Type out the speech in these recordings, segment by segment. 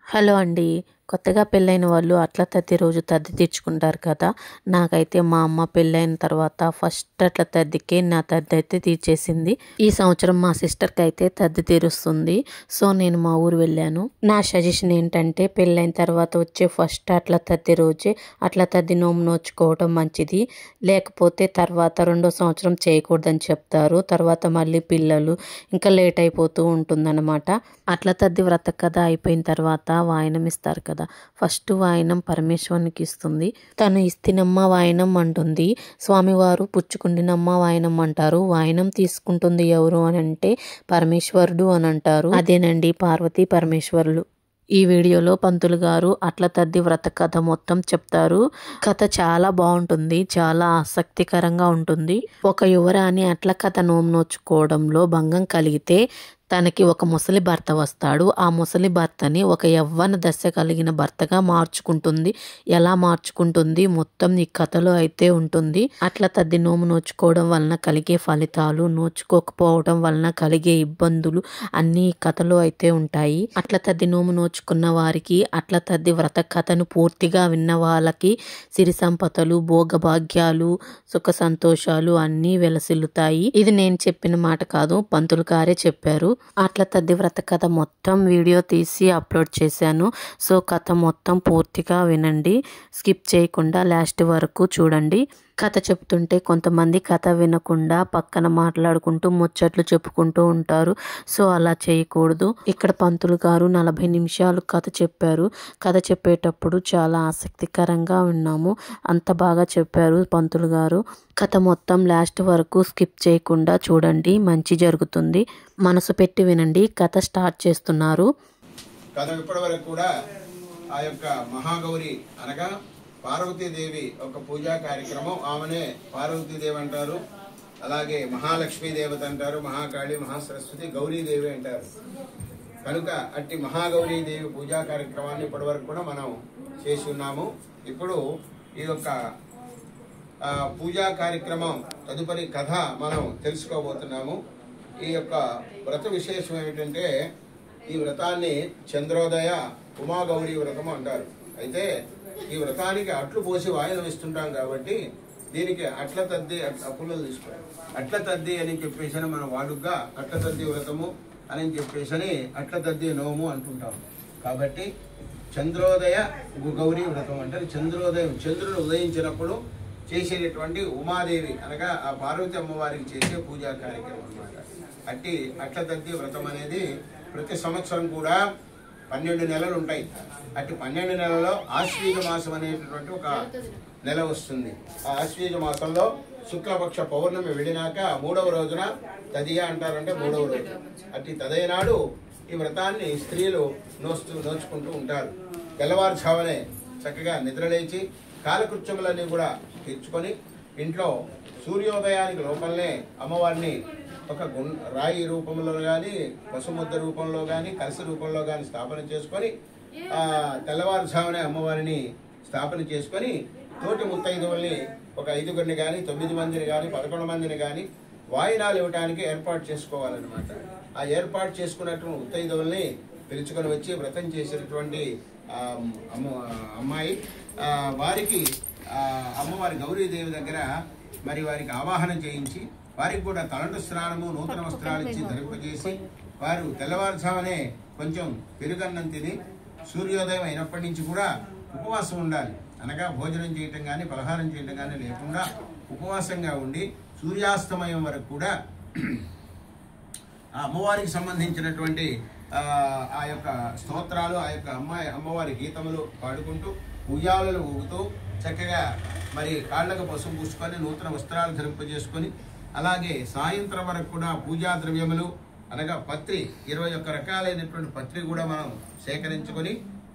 Hello అండి. కొత్తగా పెళ్ళైన వాళ్ళు అట్ల తద్ది రోజు తద్ది తీర్చుకుంటారు కదా! నాకైతే మా అమ్మ పెళ్ళైన తర్వాత ఫస్ట్ అట్ల తద్దికే నా తద్దయితే తీర్చేసింది. ఈ సంవత్సరం మా సిస్టర్‌కైతే తద్ది తీరుస్తుంది. సో, నేను మా ఊరు వెళ్ళాను. నా సజెషన్ ఏంటంటే పెళ్ళైన తర్వాత వచ్చే ఫస్ట్ అట్ల తద్ది రోజే అట్ల తద్ది నోము నోచుకోవడం మంచిది. లేకపోతే తర్వాత రెండో సంవత్సరం చేయకూడదని చెప్తారు. తర్వాత మళ్ళీ పిల్లలు ఇంకా లేట్ అయిపోతూ ఉంటుందన్నమాట. అట్ల తద్ది వ్రత కథ అయిపోయిన తర్వాత వాయనం ఇస్తారు కదా! ఫస్ట్ వాయనం పరమేశ్వరునికి ఇస్తుంది. తను ఇస్తినమ్మ వాయనం అంటుంది. స్వామివారు పుచ్చుకుండినమ్మ వాయనం అంటారు. వాయనం తీసుకుంటుంది ఎవరు అని అంటే పరమేశ్వరుడు అని అంటారు. అదేనండి పార్వతీ పరమేశ్వరులు. ఈ వీడియోలో పంతులు గారు అట్ల తద్ది వ్రత కథ మొత్తం చెప్తారు. కథ చాలా బాగుంటుంది. చాలా ఆసక్తికరంగా ఉంటుంది. ఒక యువరాణి అట్ల కథ నోము నోచుకోవడంలో భంగం కలిగితే తనకి ఒక ముసలి భర్త వస్తాడు. ఆ ముసలి భర్తని ఒక యవ్వన దశ కలిగిన భర్తగా మార్చుకుంటుంది. ఎలా మార్చుకుంటుంది మొత్తం ఈ కథలో అయితే ఉంటుంది. అట్ల తద్ది నోము నోచుకోవడం వలన కలిగే ఫలితాలు, నోచుకోకపోవడం వలన కలిగే ఇబ్బందులు అన్నీ ఈ కథలో అయితే ఉంటాయి. అట్ల తద్ది నోము నోచుకున్న వారికి, అట్ల తద్ది వ్రత కథను పూర్తిగా విన్న వాళ్ళకి సిరి సంపదలు, భోగభాగ్యాలు, సుఖ సంతోషాలు అన్నీ వెలసిల్లుతాయి. ఇది నేను చెప్పిన మాట కాదు, పంతులు గారే చెప్పారు. అట్ల తద్ది వ్రత కథ మొత్తం వీడియో తీసి అప్లోడ్ చేశాను. సో కథ మొత్తం పూర్తిగా వినండి. స్కిప్ చేయకుండా లాస్ట్ వరకు చూడండి. కథ చెప్తుంటే కొంతమంది కథ వినకుండా పక్కన మాట్లాడుకుంటూ ముచ్చట్లు చెప్పుకుంటూ ఉంటారు. సో అలా చేయకూడదు. ఇక్కడ పంతులు గారు 40 నిమిషాలు కథ చెప్పారు. కథ చెప్పేటప్పుడు చాలా ఆసక్తికరంగా విన్నాము. అంత బాగా చెప్పారు పంతులు గారు. కథ మొత్తం లాస్ట్ వరకు స్కిప్ చేయకుండా చూడండి. మంచి జరుగుతుంది. మనసు పెట్టి వినండి. కథ స్టార్ట్ చేస్తున్నారు. కథ ఇప్పటి వరకు కూడా ఆ యొక్క మహాగౌరి అనగా పార్వతీదేవి ఒక పూజా కార్యక్రమం. ఆమెనే పార్వతీదేవి అంటారు. అలాగే మహాలక్ష్మీ దేవత అంటారు, మహాకాళి, మహాసరస్వతి, గౌరీదేవి అంటారు. కనుక అట్టి మహాగౌరీదేవి పూజా కార్యక్రమాన్ని ఇప్పటి వరకు కూడా మనం చేసి ఉన్నాము. ఇప్పుడు ఈ యొక్క పూజా కార్యక్రమం తదుపరి కథ మనం తెలుసుకోబోతున్నాము. ఈ యొక్క వ్రత విశేషం ఏమిటంటే ఈ వ్రతాన్ని చంద్రోదయ ఉమాగౌరీ వ్రతం అంటారు. అయితే ఈ వ్రతానికి అట్లు పోసి వాయినం ఇస్తుంటాం కాబట్టి దీనికి అట్ల తద్ది పుల్లలు తీసుకోవాలి. అట్ల తద్ది అని చెప్పేసి మనం వాడుగా అట్ల తద్ది వ్రతము అని చెప్పేసి అట్ల తద్ది నోము అంటుంటాం. కాబట్టి చంద్రోదయ గౌరీ వ్రతం అంటే చంద్రోదయం, చంద్రుడు ఉదయించినప్పుడు చేసేటటువంటి ఉమాదేవి అనగా ఆ పార్వతి అమ్మవారికి చేసే పూజా కార్యక్రమం అన్నమాట. అట్టి అట్ల తద్ది వ్రతం అనేది ప్రతి సంవత్సరం కూడా 12 నెలలు ఉంటాయి. అట్టి 12 నెలలో ఆశ్వీజ మాసం అనేటటువంటి ఒక నెల వస్తుంది. ఆ ఆశ్వీజ మాసంలో శుక్లపక్ష పౌర్ణమి వెళ్ళినాక 3వ రోజున తదియ అంటారంటే 3వ రోజు. అట్టి తదయనాడు ఈ వ్రతాన్ని స్త్రీలు నోచుకుంటూ ఉంటారు. తెల్లవారుజామునే చక్కగా నిద్రలేచి కాలకృత్యములన్నీ కూడా తీర్చుకొని ఇంట్లో సూర్యోదయానికి లోపలనే అమ్మవారిని ఒక రాయి రూపంలో కానీ, పసుముద్ద రూపంలో కానీ, కలస రూపంలో కానీ స్థాపన చేసుకొని తెల్లవారుజామునే అమ్మవారిని స్థాపన చేసుకొని తోటి ముత్తైదువుల్ని ఒక 5గురిని కానీ, 9 మందిని కానీ, 11 మందిని కానీ వాయినాలు ఇవ్వడానికి ఏర్పాటు చేసుకోవాలన్నమాట. ఆ ఏర్పాటు చేసుకున్నటువంటి ముత్తైదువుల్ని పిలుచుకొని వచ్చి వ్రతం చేసినటువంటి అమ్మాయి వారికి అమ్మవారి గౌరీదేవి దగ్గర మరి వారికి ఆవాహనం చేయించి వారికి కూడా తలంటు స్నానము, నూతన వస్త్రాలు ఇచ్చి ధరింపజేసి వారు తెల్లవారుజామునే కొంచెం పెరుగన్నం తిని సూర్యోదయం అయినప్పటి నుంచి కూడా ఉపవాసం ఉండాలి. అనగా భోజనం చేయటం కానీ, పలహారం చేయటం కానీ లేకుండా ఉపవాసంగా ఉండి సూర్యాస్తమయం వరకు కూడా ఆ అమ్మవారికి సంబంధించినటువంటి ఆ యొక్క స్తోత్రాలు, ఆ యొక్క అమ్మవారి గీతములు పాడుకుంటూ ఉయ్యాలలు ఊగుతూ చక్కగా మరి కాళ్ళకు పసుపు పూసుకొని నూతన వస్త్రాలు ధరింపజేసుకొని అలాగే సాయంత్రం వరకు కూడా పూజా ద్రవ్యములు అనగా పత్రి 21 రకాలైనటువంటి పత్రి కూడా మనం సేకరించుకొని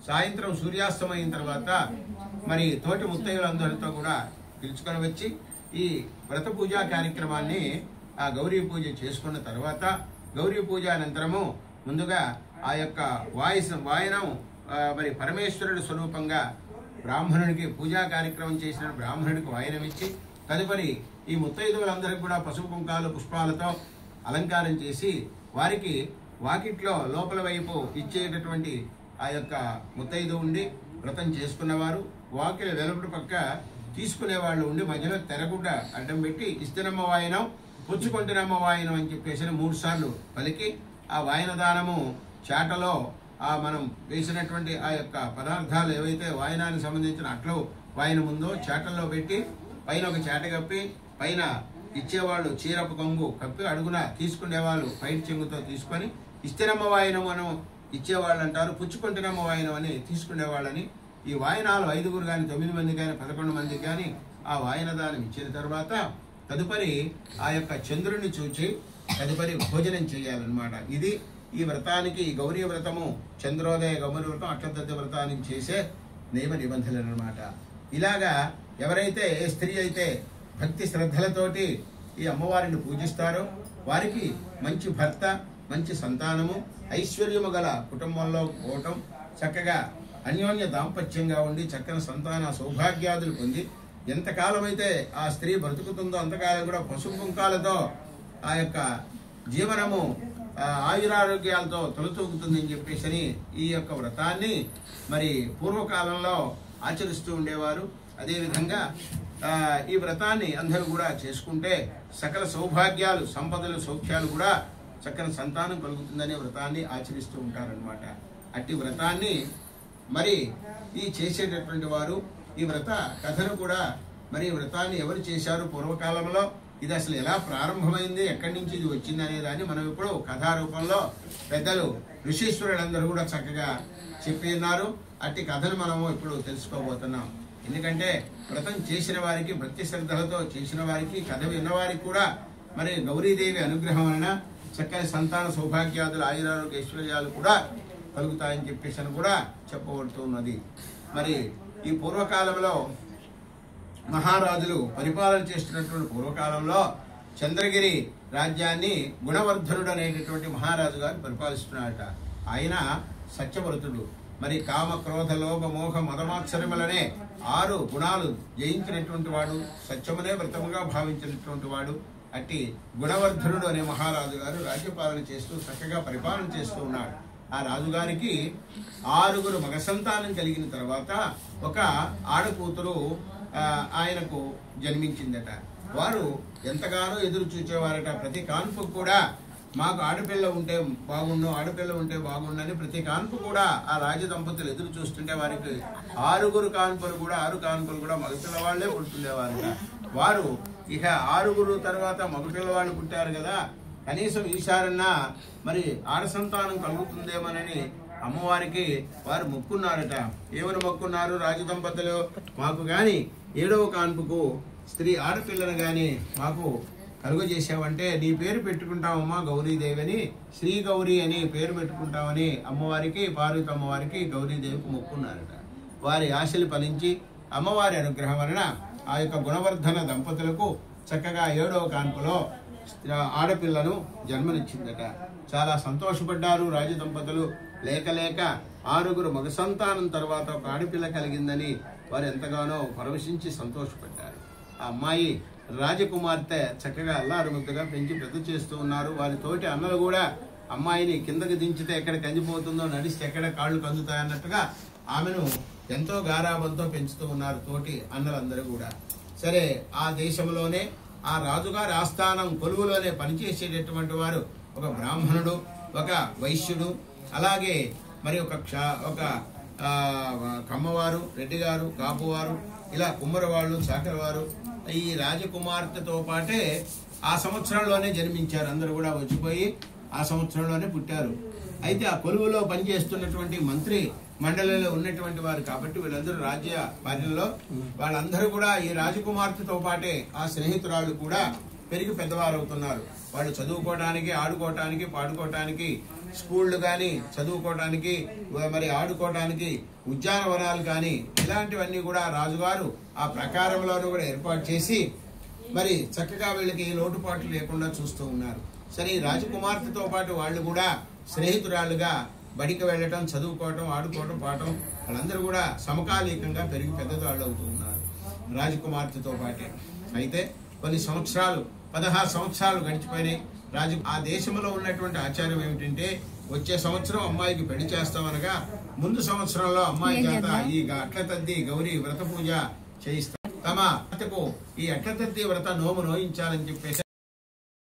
సాయంత్రం సూర్యాస్తమైన తర్వాత మరి తోటి ముత్తైదులందరితో కూడా పిలుచుకొని వచ్చి ఈ వ్రత పూజా కార్యక్రమాన్ని ఆ గౌరీ పూజ చేసుకున్న తర్వాత గౌరీ పూజ అనంతరము ముందుగా ఆ యొక్క వాయనం మరి పరమేశ్వరుడి స్వరూపంగా బ్రాహ్మణుడికి పూజా కార్యక్రమం చేసిన బ్రాహ్మణుడికి వాయనం ఇచ్చి తదుపరి ఈ ముత్తైదువులందరికీ కూడా పసుపు కుంకాలు పుష్పాలతో అలంకారం చేసి వారికి వాకిట్లో లోపల వైపు ఇచ్చేటటువంటి ఆ యొక్క ముత్తైదు ఉండి వ్రతం చేసుకున్నవారు వాకిలి వెలుపటి పక్క తీసుకునే వాళ్ళు ఉండి మధ్యలో తెరగుడ్డ అడ్డం పెట్టి ఇస్తనమ్మ వాయనం పుచ్చుకొంటినమ్మ వాయనం అని చెప్పేసి 3 సార్లు పలికి ఆ వాయన దానము చాటలో మనం వేసినటువంటి ఆ యొక్క పదార్థాలు ఏవైతే వాయనానికి సంబంధించిన అట్లు వాయనం ఉందో చాటల్లో పెట్టి పైన ఒక చాట కప్పి పైన ఇచ్చేవాళ్ళు చీరపు కొంగు కప్పి అడుగున తీసుకునేవాళ్ళు పైటి చెంగుతో తీసుకొని ఇస్తనమ్మ వాయనం అని ఇచ్చేవాళ్ళు అంటారు, పుచ్చుకొంటినమ్మ వాయనం అని తీసుకునేవాళ్ళని. ఈ వాయనాలు 5గురు కానీ 9 మంది కానీ 11 మందికి కానీ ఆ వాయన దానం ఇచ్చిన తర్వాత తదుపరి ఆ యొక్క చంద్రుడిని చూచి తదుపరి భోజనం చేయాలన్నమాట. ఇది ఈ వ్రతానికి, ఈ గౌరీ వ్రతము, చంద్రోదయ గౌరీ వ్రతం అట్లతద్ది వ్రతానికి చేసే నియమ నిబంధనలు అనమాట. ఇలాగా ఎవరైతే ఏ స్త్రీ అయితే భక్తి శ్రద్ధలతోటి ఈ అమ్మవారిని పూజిస్తారో వారికి మంచి భర్త, మంచి సంతానము, ఐశ్వర్యము గల కుటుంబంలో పోవటం, చక్కగా అన్యోన్య దాంపత్యంగా ఉండి చక్కని సంతాన సౌభాగ్యాదులు పొంది ఎంతకాలం అయితే ఆ స్త్రీ బ్రతుకుతుందో అంతకాలం కూడా పసుపు కుంకాలతో ఆ యొక్క జీవనము ఆయురారోగ్యాలతో తొలతూగుతుందని చెప్పేసి ఈ యొక్క వ్రతాన్ని మరి పూర్వకాలంలో ఆచరిస్తూ ఉండేవారు. అదేవిధంగా ఈ వ్రతాన్ని అందరూ కూడా చేసుకుంటే సకల సౌభాగ్యాలు, సంపదలు, సౌఖ్యాలు కూడా చక్కని సంతానం కలుగుతుందనే వ్రతాన్ని ఆచరిస్తూ ఉంటారనమాట. అట్టి వ్రతాన్ని మరి ఈ చేసేటటువంటి వారు ఈ వ్రత కథను కూడా మరి వ్రతాన్ని ఎవరు చేశారు పూర్వకాలంలో, ఇది అసలు ఎలా ప్రారంభమైంది, ఎక్కడి నుంచి ఇది వచ్చింది అనే దాన్ని మనం ఇప్పుడు కథారూపంలో పెద్దలు ఋషీశ్వరులందరూ కూడా చక్కగా చెప్పి ఉన్నారు. అట్టి కథను మనము ఇప్పుడు తెలుసుకోబోతున్నాం. ఎందుకంటే వ్రతం చేసిన వారికి, భక్తి శ్రద్ధలతో చేసిన వారికి, కథ విన్నవారికి కూడా మరి గౌరీదేవి అనుగ్రహం వలన చక్కని సంతాన సౌభాగ్యాదులు, ఆయురారోగ్య ఐశ్వర్యాలు కూడా కలుగుతాయని చెప్పేసి కూడా చెప్పబడుతున్నది. మరి ఈ పూర్వకాలంలో మహారాజులు పరిపాలన చేస్తున్నటువంటి పూర్వకాలంలో చంద్రగిరి రాజ్యాన్ని గుణవర్ధనుడు అనేటటువంటి మహారాజు గారు పరిపాలిస్తున్నాడట. ఆయన సత్యవ్రతుడు. మరి కామ, క్రోధ, లోభ, మోహ, మదమాత్సర్యములనే 6 గుణాలు జయించినటువంటి వాడు, సత్యమునే వ్రతముగా భావించినటువంటి వాడు. అట్టి గుణవర్ధనుడు అనే మహారాజు గారు రాజ్యపాలన చేస్తూ చక్కగా పరిపాలన చేస్తూ ఉన్నాడు. ఆ రాజుగారికి 6గురు మగ సంతానం కలిగిన తర్వాత ఒక ఆడకూతురు ఆయనకు జన్మించిందట. వారు ఎంతగానో ఎదురు చూచేవారట. ప్రతి కాన్పు కూడా మాకు ఆడపిల్ల ఉంటే బాగుండు, ఆడపిల్ల ఉంటే బాగుండని ప్రతి కాన్పు కూడా ఆ రాజ దంపతులు ఎదురు చూస్తుంటే వారికి 6గురు కాన్పులు కూడా 6 కాన్పులు కూడా మగపిల్లవాళ్లే పుట్టుండేవారట. వారు ఇక 6గురు తర్వాత మగపిల్లవాళ్ళు పుట్టారు కదా, కనీసం ఈసారన్నా మరి ఆడ సంతానం కలుగుతుందేమోనని అమ్మవారికి వారు మొక్కున్నారట. ఏమని మొక్కున్నారు రాజదంపతులు? మాకు గాని 7వ కాన్పుకు స్త్రీ ఆడపిల్లను గాని మాకు కలుగజేసావంటే నీ పేరు పెట్టుకుంటామమ్మా గౌరీదేవి అని, శ్రీ గౌరీ అని పేరు పెట్టుకుంటామని అమ్మవారికి, పార్వతి అమ్మవారికి, గౌరీదేవికి మొక్కున్నారట. వారి ఆశలు ఫలించి అమ్మవారి అనుగ్రహం వలన ఆ యొక్క గుణవర్ధన దంపతులకు చక్కగా 7వ కాన్పులో ఆడపిల్లను జన్మనిచ్చిందట. చాలా సంతోషపడ్డారు రాజదంపతులు. లేక లేక 6గురు మగ సంతానం తర్వాత ఒక ఆడపిల్ల కలిగిందని వారు ఎంతగానో పరవశించి సంతోషపడ్డారు. ఆ అమ్మాయి రాజకుమార్తె చక్కగా అల్లారుముద్దుగా పెంచి పెద్ద చేస్తూ ఉన్నారు. వారి తోటి అన్నలు కూడా అమ్మాయిని కిందకి దించితే ఎక్కడ కందిపోతుందో, నడిస్తే ఎక్కడ కాళ్ళు కందుతాయన్నట్టుగా ఆమెను ఎంతో గారాబంతో పెంచుతూ ఉన్నారు తోటి అన్నలందరూ కూడా. సరే, ఆ దేశంలోనే ఆ రాజుగారి ఆస్థానం కొలువులోనే పనిచేసేటటువంటి వారు ఒక బ్రాహ్మణుడు, ఒక వైశ్యుడు, అలాగే మరి ఒక కమ్మవారు, రెడ్డిగారు, కాపువారు, ఇలా కుమ్మరవాళ్ళు, చాకరవారు ఈ రాజకుమార్తెతో పాటే ఆ సంవత్సరంలోనే జన్మించారు. అందరూ కూడా వచ్చిపోయి ఆ సంవత్సరంలోనే పుట్టారు. అయితే ఆ కొలువులో పనిచేస్తున్నటువంటి మంత్రి మండలిలో ఉన్నటువంటి వారు కాబట్టి వీళ్ళందరూ రాజ్య పాలనలో వాళ్ళందరూ కూడా ఈ రాజకుమార్తెతో పాటే ఆ స్నేహితురాలు కూడా పెరిగి పెద్దవారు అవుతున్నారు. వాళ్ళు చదువుకోవడానికి, ఆడుకోవటానికి, పాడుకోవటానికి స్కూళ్లు కానీ, చదువుకోవటానికి, మరి ఆడుకోవటానికి ఉద్యానవనాలు కానీ ఇలాంటివన్నీ కూడా రాజుగారు ఆ ప్రకారంలోనూ కూడా ఏర్పాటు చేసి మరి చక్కగా వీళ్ళకి లోటుపాట్లు లేకుండా చూస్తూ ఉన్నారు. సరే, ఈ రాజకుమార్తెతో పాటు వాళ్ళు కూడా స్నేహితురాలుగా బడికి వెళ్ళటం, చదువుకోవటం, ఆడుకోవటం, పాడటం వాళ్ళందరూ కూడా సమకాలీకంగా పెరిగి పెద్దవాళ్ళు అవుతూ ఉన్నారు రాజకుమార్తెతో పాటే. అయితే కొన్ని సంవత్సరాలు 16 సంవత్సరాలు గడిచిపోయినాయి. ఆ దేశంలో ఉన్నటువంటి ఆచారం ఏమిటంటే వచ్చే సంవత్సరం అమ్మాయికి పెళ్లి చేస్తామనగా ముందు సంవత్సరంలో అమ్మాయి చేత ఈ అట్ల తద్ది గౌరీ వ్రత పూజ చేయిస్తారు. తమ అత్తకు ఈ అట్ల తద్ది వ్రత నోము నోయించాలని చెప్పేసి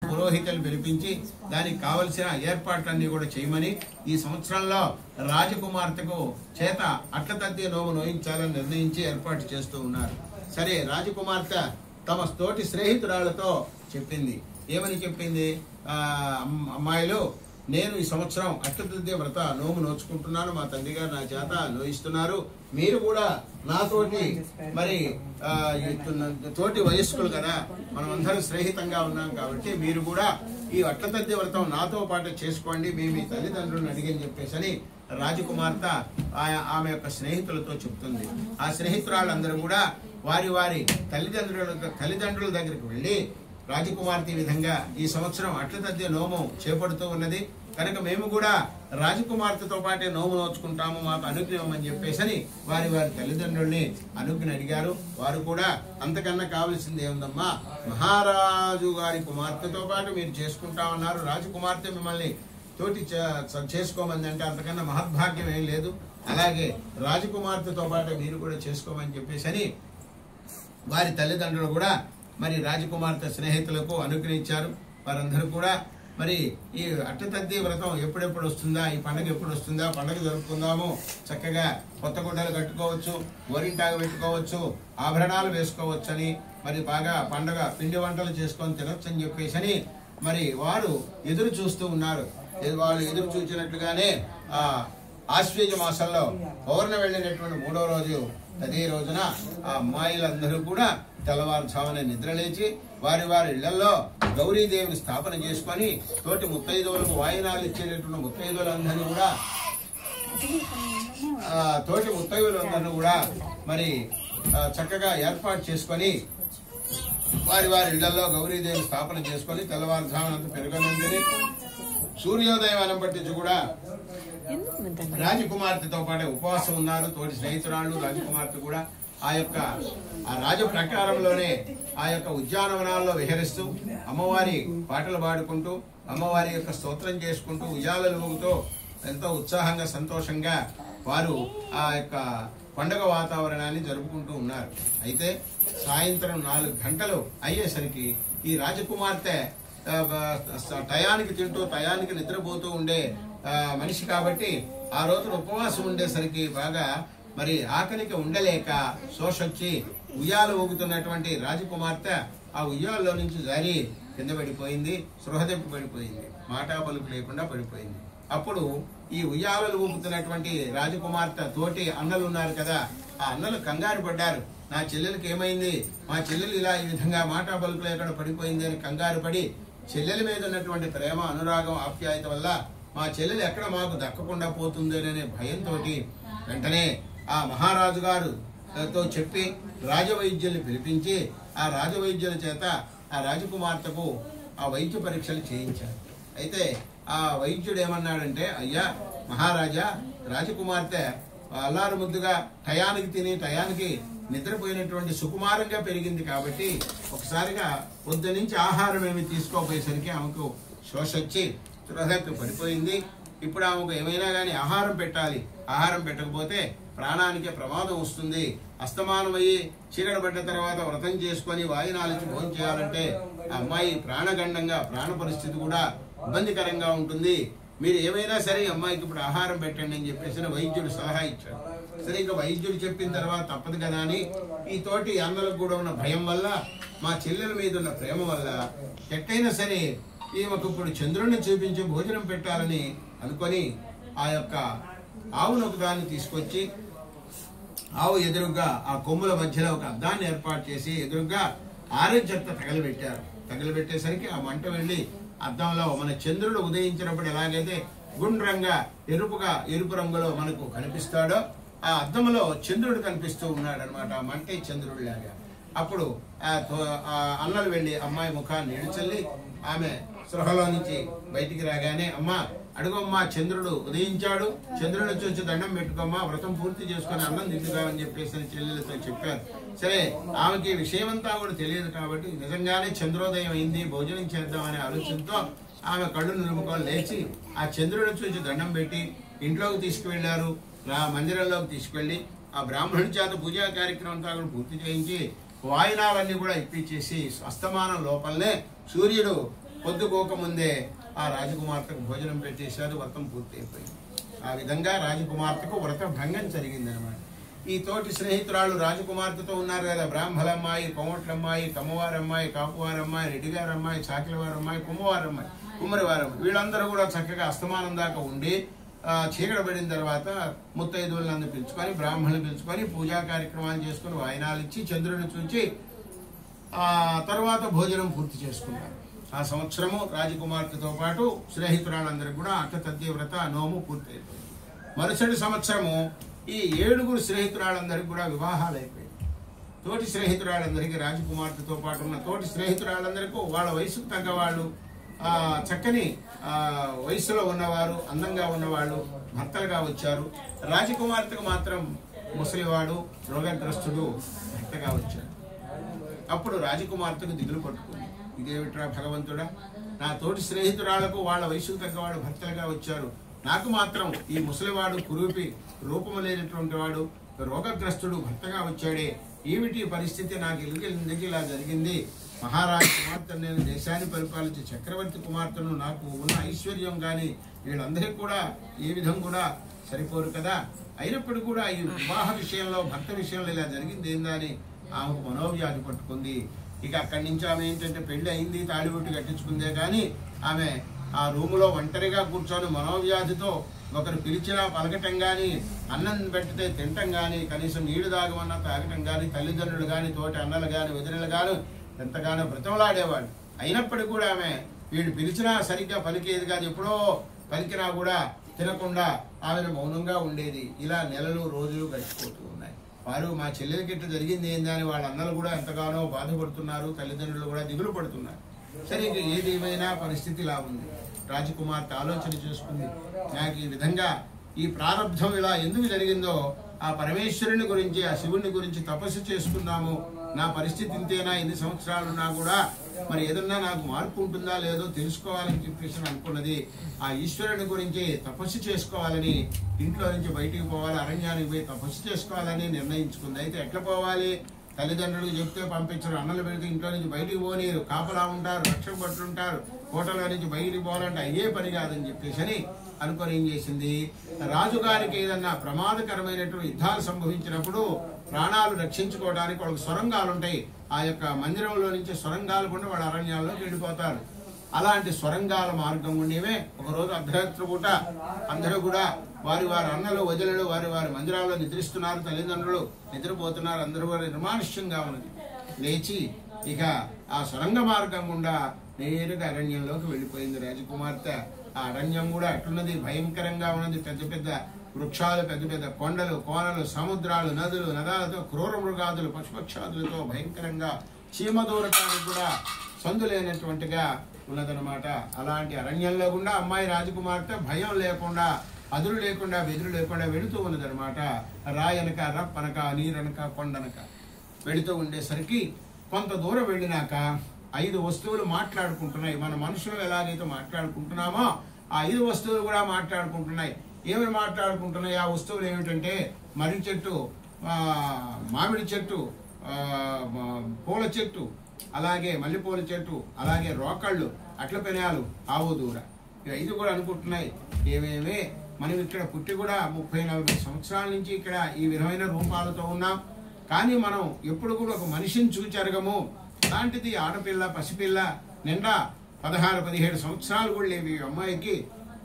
పురోహితులు పిలిపించి దానికి కావలసిన ఏర్పాట్లన్నీ కూడా చేయమని ఈ సంవత్సరంలో రాజకుమార్తెకు చేత అట్ల తద్ది నోము నోయించాలని నిర్ణయించి ఏర్పాటు చేస్తూ ఉన్నారు. సరే, రాజకుమార్తె తమ తోటి స్నేహితురాలతో చెప్పింది. ఏమని చెప్పింది? అమ్మాయిలు, నేను ఈ సంవత్సరం అట్ల తద్ది వ్రత నోము నోచుకుంటున్నాను, మా తండ్రి గారు నా చేత నోయిస్తున్నారు, మీరు కూడా నాతోటి మరి తోటి వయస్కులు కదా, మనం అందరం స్నేహితంగా ఉన్నాం కాబట్టి మీరు కూడా ఈ అట్ల తద్ది వ్రతం నాతో పాటు చేసుకోండి, మీ తల్లిదండ్రులను అడిగని చెప్పేసి రాజకుమార్తె ఆమె యొక్క స్నేహితులతో చెప్తుంది. ఆ స్నేహితురాళ్ళందరూ కూడా వారి వారి తల్లిదండ్రుల దగ్గరికి వెళ్లి, రాజకుమార్తె విధంగా ఈ సంవత్సరం అట్ల తద్ది నోము చేపడుతూ ఉన్నది కనుక మేము కూడా రాజకుమార్తెతో పాటే నోము నోచుకుంటాము, మాకు అనుజ్ఞ ఇవ్వమని చెప్పేసి వారి వారి తల్లిదండ్రుల్ని అనుజ్ఞ అడిగారు. వారు కూడా అంతకన్నా కావలసింది ఏముందమ్మా, మహారాజు గారి కుమార్తెతో పాటు మీరు చేసుకుంటామన్నారు, రాజకుమార్తె మిమ్మల్ని తోటి చేసుకోమని అంటే అంతకన్నా మహద్భాగ్యం ఏం లేదు, అలాగే రాజకుమార్తెతో పాటు మీరు కూడా చేసుకోమని చెప్పేసి వారి తల్లిదండ్రులు కూడా మరి రాజకుమార్తె స్నేహితులకు అనుగ్రహించారు. వారందరూ కూడా మరి ఈ అట్ల తద్ది వ్రతం ఎప్పుడెప్పుడు వస్తుందా, ఈ పండుగ ఎప్పుడు వస్తుందా, పండుగ జరుపుకుందాము, చక్కగా కొత్త గుడ్డలు కట్టుకోవచ్చు, గోరింటాకు పెట్టుకోవచ్చు, ఆభరణాలు వేసుకోవచ్చు అని మరి బాగా పండుగ పిండి వంటలు చేసుకొని తినొచ్చు అని చెప్పేసి మరి వారు ఎదురు చూస్తూ ఉన్నారు. వాళ్ళు ఎదురు చూసినట్లుగానే ఆశ్వేజ మాసంలో పౌర్ణ వెళ్ళినటువంటి 3వ రోజు అదే రోజున ఆ అమ్మాయిలందరూ కూడా తెల్లవారుజామున నిద్రలేచి వారి వారి ఇళ్లలో గౌరీదేవిని స్థాపన చేసుకొని తోటి ముత్తైదువులకు వాయినాలు ఇచ్చేటటువంటి ముత్తైదువులందరినీ కూడా మరి చక్కగా ఏర్పాటు చేసుకొని వారి వారి ఇళ్లలో గౌరీదేవిని స్థాపన చేసుకొని తెల్లవారుజామునంత పెరగనందని సూర్యోదయం అనం పట్టించి కూడా రాజకుమార్తెతో పాటు ఉపవాసం ఉన్నారు. తోటి స్నేహితురాళ్ళు రాజకుమార్తె కూడా ఆ రాజ ప్రకారంలోనే ఆ యొక్క ఉద్యానవనాల్లో విహరిస్తూ అమ్మవారి పాటలు పాడుకుంటూ అమ్మవారి యొక్క స్తోత్రం చేసుకుంటూ ఉయ్యాలలు ఊగుతూ ఎంతో ఉత్సాహంగా సంతోషంగా వారు ఆ యొక్క పండుగ వాతావరణాన్ని జరుపుకుంటూ ఉన్నారు. అయితే సాయంత్రం 4 గంటలు అయ్యేసరికి ఈ రాజకుమార్తె టయానికి తింటూ టయానికి నిద్రపోతూ ఉండే మనిషి కాబట్టి ఆ రోజున ఉపవాసం ఉండేసరికి బాగా మరి ఆకలికి ఉండలేక శోషొచ్చి ఉయ్యాలు ఊగుతున్నటువంటి రాజకుమార్తె ఆ ఉయ్యాల్లో నుంచి జారి కింద పడిపోయింది, సృహదెప్పి పడిపోయింది, మాటా పలుకు లేకుండా పడిపోయింది. అప్పుడు ఈ ఉయ్యాలలు ఊపుతున్నటువంటి రాజకుమార్తె తోటి అన్నలు ఉన్నారు కదా, ఆ అన్నలు కంగారు పడ్డారు. నా చెల్లెలకి ఏమైంది, మా చెల్లెలు ఇలా ఈ విధంగా మాటా పలుకు లేకుండా పడిపోయింది అని కంగారు పడి చెల్లెల మీద ఉన్నటువంటి ప్రేమ అనురాగం ఆప్యాయత వల్ల మా చెల్లెలు ఎక్కడ మాకు దక్కకుండా పోతుందనే భయంతో వెంటనే ఆ మహారాజు గారుతో చెప్పి రాజవైద్యుల్ని పిలిపించి ఆ రాజవైద్యుల చేత ఆ రాజకుమార్తెకు ఆ వైద్య పరీక్షలు చేయించారు. అయితే ఆ వైద్యుడు ఏమన్నాడంటే, అయ్యా మహారాజా, రాజకుమార్తె అల్లారు ముద్దుగా టయానికి తిని టయానికి నిద్రపోయినటువంటి సుకుమారంగా పెరిగింది కాబట్టి ఒకసారిగా పొద్దు నుంచి ఆహారం ఏమి తీసుకోపోయేసరికి ఆమెకు శోషొచ్చి త్వరగా పడిపోయింది. ఇప్పుడు ఆమెకు ఏమైనా కానీ ఆహారం పెట్టాలి, ఆహారం పెట్టకపోతే ప్రాణానికి ప్రమాదం వస్తుంది, అస్తమానమయ్యి చీకటి పడ్డ తర్వాత వ్రతం చేసుకొని వాయినాలిచ్చి భోజనం చేయాలంటే ఆ అమ్మాయి ప్రాణగండంగా ప్రాణ పరిస్థితి కూడా ఇబ్బందికరంగా ఉంటుంది, మీరు ఏమైనా సరే అమ్మాయికి ఇప్పుడు ఆహారం పెట్టండి అని చెప్పేసి వైద్యుడు సలహా ఇచ్చాడు. సరే, ఇంకా వైద్యుడు చెప్పిన తర్వాత తప్పదు కదా అని ఈ తోటి అన్నలకు కూడా ఉన్న భయం వల్ల, మా చెల్లెల మీద ఉన్న ప్రేమ వల్ల ఎట్టయినా సరే ఈమెకు ఇప్పుడు చంద్రుడిని చూపించి భోజనం పెట్టాలని అనుకొని ఆ యొక్క ఆవును ఒక దాన్ని తీసుకొచ్చి ఆవు ఎదురుగా ఆ కొమ్ముల మధ్యలో ఒక అద్దాన్ని ఏర్పాటు చేసి ఎదురుగా ఆరెంజత్త తగలబెట్టారు. తగలబెట్టేసరికి ఆ మంట వెళ్లి అద్దంలో మన చంద్రుడు ఉదయించినప్పుడు ఎలాగైతే గుండ్రంగా ఎరుపు రంగులో మనకు కనిపిస్తాడో ఆ అద్దంలో చంద్రుడు కనిపిస్తూ ఉన్నాడు అనమాట, ఆ మంటే చంద్రుడు లాగా. అప్పుడు ఆ అన్నలు వెళ్లి అమ్మాయి ముఖాన్ని నిడిచెల్లి ఆమె సృహలో నుంచి బయటికి రాగానే, అమ్మా అడుగమ్మా, చంద్రుడు ఉదయించాడు, చంద్రుడిని చూసి దండం పెట్టుకోమ్మా, వ్రతం పూర్తి చేసుకుని అన్నం తింటున్నామని చెప్పేసి చెల్లెలతో చెప్పారు. సరే, ఆమెకి విషయమంతా కూడా తెలియదు కాబట్టి నిజంగానే చంద్రోదయం అయింది, భోజనం చేద్దామనే ఆలోచనతో ఆమె కళ్ళు నిలుముకొని లేచి ఆ చంద్రుడిని చూసి దండం పెట్టి ఇంట్లోకి తీసుకువెళ్లారు. మందిరంలోకి తీసుకెళ్లి ఆ బ్రాహ్మణుడి చేత పూజా కార్యక్రమం అంతా కూడా పూర్తి చేయించి వాయినాలన్నీ కూడా ఇప్పించేసి అస్తమానం లోపలనే సూర్యుడు పొద్దుకోకముందే ఆ రాజకుమార్తెకు భోజనం పెట్టేశారు. వ్రతం పూర్తి అయిపోయింది. ఆ విధంగా రాజకుమార్తెకు వ్రత భంగం జరిగిందనమాట. ఈ తోటి స్నేహితురాలు రాజకుమార్తెతో ఉన్నారు కదా, బ్రాహ్మలమ్మాయి, కోమట్లమ్మాయి, కమ్మవారమ్మాయి, కాపువారమ్మాయి, రెడ్డిగారమ్మాయి, చాకిలవారమ్మాయి, కుమ్మవారమ్మాయి, కుమ్మరివారమ్మాయి, వీళ్ళందరూ కూడా చక్కగా అస్తమానం దాకా ఉండి చీకటి పడిన తర్వాత ముత్తైదువులను పిలుచుకొని బ్రాహ్మణులు పిలుచుకొని పూజా కార్యక్రమాలు చేసుకుని వాయినాలు ఇచ్చి చంద్రుడిని చూచి ఆ తర్వాత భోజనం పూర్తి చేసుకున్నారు. ఆ సంవత్సరము రాజకుమార్తెతో పాటు స్నేహితురాళ్ళందరికీ కూడా అట్టతద్ది వ్రత నోము పూర్తి అయిపోయింది. మరుసటి సంవత్సరము ఈ 7 స్నేహితురాళ్ళందరికీ కూడా వివాహాలు అయిపోయింది. తోటి స్నేహితురాళ్ళందరికీ రాజకుమార్తెతో పాటు ఉన్న తోటి స్నేహితురాళ్ళందరికీ వాళ్ళ వయసుకు తగ్గవాళ్ళు, చక్కని వయసులో ఉన్నవారు, అందంగా ఉన్నవాళ్ళు భర్తలుగా వచ్చారు. రాజకుమార్తెకు మాత్రం ముసలివాడు, రోగగ్రస్తుడు భర్తగా వచ్చాడు. అప్పుడు రాజకుమార్తెకు దిగులు పట్టుకుంది. ఇదేమిట్రా భగవంతుడా, నా తోటి స్నేహితురాళ్లకు వాళ్ళ వయసుకు తగ్గవాడు భర్తలుగా వచ్చారు, నాకు మాత్రం ఈ ముసలివాడు కురూపి రూపము లేనటువంటి వాడు రోగగ్రస్తుడు భర్తగా వచ్చాడే, ఏమిటి పరిస్థితి, నాకు ఎందుకు ఇలా జరిగింది? మహారాజు కుమార్తె, నేను దేశాన్ని పరిపాలించే చక్రవర్తి కుమార్తెను, నాకు ఉన్న ఐశ్వర్యం కానీ వీళ్ళందరికీ కూడా ఏ విధం కూడా సరిపోరు కదా. అయినప్పటికీ కూడా ఈ వివాహ విషయంలో, భర్త విషయంలో ఇలా జరిగింది ఏందా అని ఆమెకు మనోవ్యాధి పట్టుకుంది. ఇక అక్కడి నుంచి ఆమె ఏంటంటే పెళ్లి అయింది, తాళిబొట్టు కట్టించుకుందే కానీ ఆమె ఆ రూములో ఒంటరిగా కూర్చొని మనోవ్యాధితో ఒకరు పిలిచినా పలకటం కానీ, అన్నం పెట్టితే తినటం కానీ, కనీసం నీళ్లు తాగమన్నా తాగటం కానీ, తల్లిదండ్రులు కానీ, తోటి అన్నలు కానీ, వదినలు కానీ ఎంతగానో బ్రతమలాడేవాడు. అయినప్పటికీ కూడా ఆమె వీడు పిలిచినా సరిగ్గా పలికేది కాదు, ఎప్పుడో పలికినా కూడా తినకుండా ఆమెను మౌనంగా ఉండేది. ఇలా నెలలు రోజులు గడిచిపోతూ ఉన్నాయి. వారు మా చెల్లెలకి ఇట్లా జరిగింది ఏందా అని వాళ్ళ అన్నలు కూడా ఎంతగానో బాధపడుతున్నారు, తల్లిదండ్రులు కూడా దిగులు పడుతున్నారు. సరే, ఇక ఏది ఏమైనా పరిస్థితి ఇలా ఉంది. రాజకుమార్తె ఆలోచన చేసుకుంది, నాకు ఈ విధంగా ఈ ప్రారంభం ఇలా ఎందుకు జరిగిందో ఆ పరమేశ్వరుని గురించి, ఆ శివుని గురించి తపస్సు చేసుకున్నాము. నా పరిస్థితి ఇంతేనా, ఎన్ని సంవత్సరాలున్నా కూడా మరి ఏదన్నా నాకు మార్పు ఉంటుందా లేదో తెలుసుకోవాలని చెప్పేసి అనుకున్నది. ఆ ఈశ్వరుని గురించి తపస్సు చేసుకోవాలని, ఇంట్లో నుంచి బయటికి పోవాలి, అరణ్యానికి పోయి తపస్సు చేసుకోవాలని నిర్ణయించుకుంది. అయితే ఎట్లా పోవాలి? తల్లిదండ్రులకు చెప్తే పంపించరు, అన్నలు పెడితే ఇంట్లో నుంచి బయటికి పోనీరు, కాపలా ఉంటారు, రక్షక భటులు ఉంటారు, కోటలో నుంచి బయటికి పోవాలంటే అయ్యే పని కాదని చెప్పేసి అనుకొని ఏం చేసింది, రాజుగారికి ఏదన్నా ప్రమాదకరమైనటువంటి యుద్ధాలు సంభవించినప్పుడు ప్రాణాలు రక్షించుకోవడానికి వాళ్ళకి సొరంగాలు ఉంటాయి. ఆ యొక్క మందిరంలో నుంచి సొరంగాలు కూడా వాళ్ళ అరణ్యాల్లోకి వెళ్ళిపోతారు. అలాంటి సొరంగాల మార్గం ఉండేవే. ఒకరోజు అర్ధరాత్రి పూట అందరూ కూడా వారి వారి అన్నలు వదిలలు వారి వారి మందిరాల్లో నిద్రిస్తున్నారు, తల్లిదండ్రులు నిద్రపోతున్నారు, అందరూ వారి నిర్మానుష్యంగా ఉన్నది. లేచి ఇక ఆ సొరంగ మార్గం గుండా నేరుగా అరణ్యంలోకి వెళ్ళిపోయింది రాజకుమార్తె. ఆ అరణ్యం కూడా అట్లున్నది, భయంకరంగా ఉన్నది. పెద్ద పెద్ద వృక్షాలు, పెద్ద పెద్ద కొండలు, కోనలు, సముద్రాలు, నదులు, నదాలతో, క్రూర మృగాదులు, పశుపక్షాదులతో భయంకరంగా చీమదూరటానికి కూడా సందులేనటువంటిగా ఉన్నదనమాట. అలాంటి అరణ్యంలో గుండా అమ్మాయి రాజకుమార్తె భయం లేకుండా, అదురు లేకుండా, బెదురు లేకుండా వెళుతూ ఉన్నదనమాట. రాయనక, రప్పనక, నీరనక, కొండనక వెళుతూ ఉండేసరికి కొంత దూరం వెళ్ళినాక 5 వస్తువులు మాట్లాడుకుంటున్నాయి. మన మనుషులు ఎలాగైతే మాట్లాడుకుంటున్నామో ఆ 5 వస్తువులు కూడా మాట్లాడుకుంటున్నాయి. ఏమని మాట్లాడుకుంటున్నాయి? ఆ వస్తువులు ఏమిటంటే మర్రి చెట్టు, మామిడి చెట్టు, పూల చెట్టు, అలాగే మల్లెపూల చెట్టు, అలాగే రోకళ్ళు, అట్ల పెనాలు, ఆవు దూడ. ఇవి 5 కూడా అనుకుంటున్నాయి. ఏమేమి మనం ఇక్కడ పుట్టి కూడా 30-40 సంవత్సరాల నుంచి ఇక్కడ ఈ విధమైన రూపాలతో ఉన్నాం. కానీ మనం ఎప్పుడు కూడా ఒక మనిషిని చూచరగము. అలాంటిది ఆడపిల్ల, పసిపిల్ల, నిండా 16-17 సంవత్సరాలు కూడా లేవు ఈ అమ్మాయికి.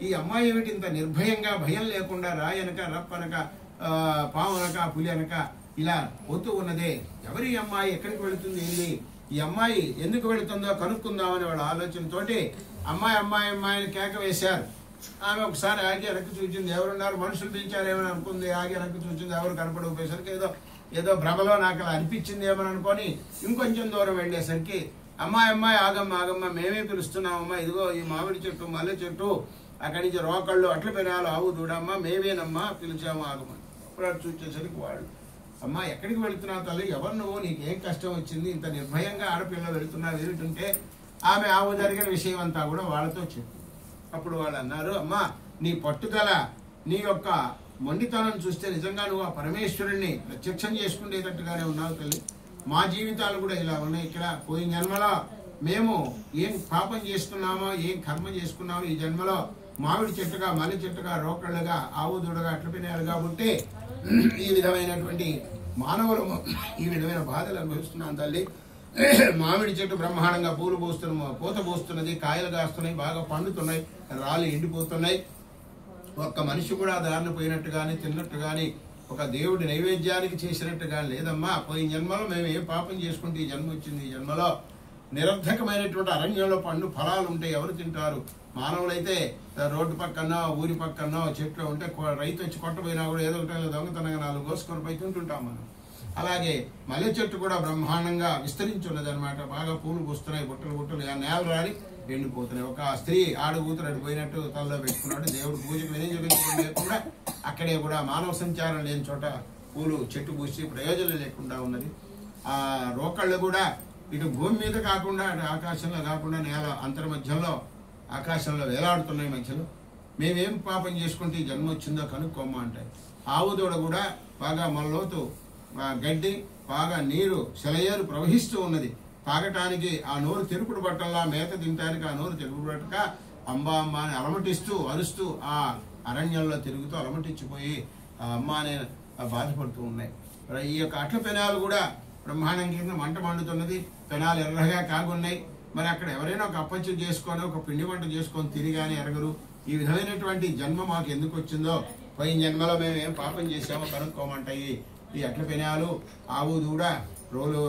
ఈ అమ్మాయి ఏమిటి ఇంత నిర్భయంగా, భయం లేకుండా రాయనక, రప్పనక, పావునక, పులి అనక ఇలా పోతూ ఉన్నదే? ఎవరి అమ్మాయి, ఎక్కడికి వెళుతుంది, ఏంది ఈ అమ్మాయి, ఎందుకు వెళుతుందో కనుక్కుందామని వాళ్ళ ఆలోచనతోటి అమ్మాయి అమ్మాయి అమ్మాయిని కేక వేశారు. ఆమె ఒకసారి ఆగి వెనక్కి చూసింది. ఎవరున్నారు? మనుషులు పిలిచారు ఏమని అనుకుంది. ఆగి వెనక్కి చూసింది. ఎవరు కనపడకపోయేసరికి ఏదో భ్రమలో నాకు అలా అనిపించింది ఏమని అనుకొని ఇంకొంచెం దూరం వెళ్ళేసరికి అమ్మాయి అమ్మాయి ఆగమ్మ ఆగమ్మ, మేమే పిలుస్తున్నామమ్మా, ఇదిగో ఈ మామిడి చెట్టు, మల్లె చెట్టు, అక్కడి నుంచి రోకళ్ళు, అట్ల పెనాలు, ఆవు దూడమ్మ, మేమేనమ్మా పిలిచాము ఆగమని. ఇప్పుడు అటు చూసేసరికి వాళ్ళు, అమ్మా ఎక్కడికి వెళుతున్నావు తల్లి, ఎవరు నువ్వు, నీకేం కష్టం వచ్చింది, ఇంత నిర్భయంగా ఆడపిల్ల వెళుతున్నావు ఏమిటంటే ఆమె జరిగిన విషయం అంతా కూడా వాళ్ళతో చెప్పి అప్పుడు వాళ్ళు అన్నారు, అమ్మా నీ పట్టుదల, నీ యొక్క మొండితనం చూస్తే నిజంగా నువ్వు ఆ పరమేశ్వరుణ్ణి ప్రత్యక్షం చేసుకునేటట్టుగానే ఉన్నావు తల్లి. మా జీవితాలు కూడా ఇలా ఉన్నాయి. ఇక్కడ పోయిన జన్మలో మేము ఏం పాపం చేసుకున్నామో, ఏం కర్మ చేసుకున్నామో, ఈ జన్మలో మామిడి చెట్టుగా, మల్లి చెట్టుగా, రోకళ్ళుగా, ఆవు దూడగా అట్ల పినారు కాబట్టి ఈ విధమైనటువంటి మానవులు ఈ విధమైన బాధలు అనుభవిస్తున్నాం తల్లి. మామిడి చెట్టు బ్రహ్మాండంగా పూలు పూత పోస్తున్నది, కాయలు కాస్తున్నాయి, బాగా పండుతున్నాయి, రాళ్ళు ఎండిపోతున్నాయి. ఒక్క మనిషి కూడా దారిన పోయినట్టు కానీ తిన్నట్టు కానీ ఒక దేవుడి నైవేద్యానికి చేసినట్టు కానీ లేదమ్మా. పోయిన జన్మలో మేము ఏ పాపం చేసుకుంటే ఈ జన్మ వచ్చింది. ఈ జన్మలో నిరర్ధకమైనటువంటి అరణ్యంలో పండు ఫలాలు ఉంటాయి, ఎవరు తింటారు? మానవులైతే రోడ్డు పక్కనో ఊరి పక్కనో చెట్లు ఉంటే రైతు వచ్చి కొట్టపోయినా కూడా ఏదో ఒకటి దొంగతనంగా 4 కోసుకొని పోయి తింటుంటాం మనం. అలాగే మల్లె చెట్టు కూడా బ్రహ్మాండంగా విస్తరించున్నది అనమాట. బాగా పూలు పూస్తున్నాయి, బుట్టలు నేల రాలి ఎండిపోతున్నాయి. ఒక స్త్రీ ఆడుగూతురు పోయినట్టు తలలో పెట్టుకున్నాడు. దేవుడు పూజకు వినియోగించడం లేకుండా అక్కడే కూడా మానవ సంచారం లేని చోట పూలు చెట్టు పూసి ప్రయోజనం లేకుండా ఉన్నది. ఆ రోకళ్ళు కూడా ఇటు భూమి మీద కాకుండా అటు ఆకాశంలో కాకుండా నేల అంతర్మధ్యంలో ఆకాశంలో వేలాడుతున్నాయి మధ్యలో. మేమేం పాపం చేసుకుంటే ఈ జన్మ వచ్చిందో కనుక్కోమ్మ అంటాయి. ఆవు దూడ కూడా బాగా మల్లోతు గడ్డి, బాగా నీరు సెలయేరు ప్రవహిస్తూ ఉన్నది. తాగటానికి ఆ నోరు తెరుపుడు పట్టల్లా, మేత తినటానికి ఆ నోరు తెరుపుడు పట్టక అంబా అమ్మ అని అలమటిస్తూ అరుస్తూ ఆ అరణ్యంలో తిరుగుతూ అలమటించిపోయి ఆ అమ్మ అనే బాధపడుతూ ఉన్నాయి. ఈ యొక్క అట్ల పెనాలు కూడా బ్రహ్మాండం కింద మంట మండుతున్నది. పెనాలు ఎర్రగా కాగున్నాయి. మరి అక్కడ ఎవరైనా ఒక అప్పచ్చు చేసుకొని ఒక పిండి వంట చేసుకొని తిరిగానే ఎరగరు. ఈ విధమైనటువంటి జన్మ మాకు ఎందుకు వచ్చిందో, పోయిన జన్మలో మేము ఏం పాపం చేసామో కనుక్కోమంటాయి ఈ అట్ల పెనాలు, ఆవు దూడ,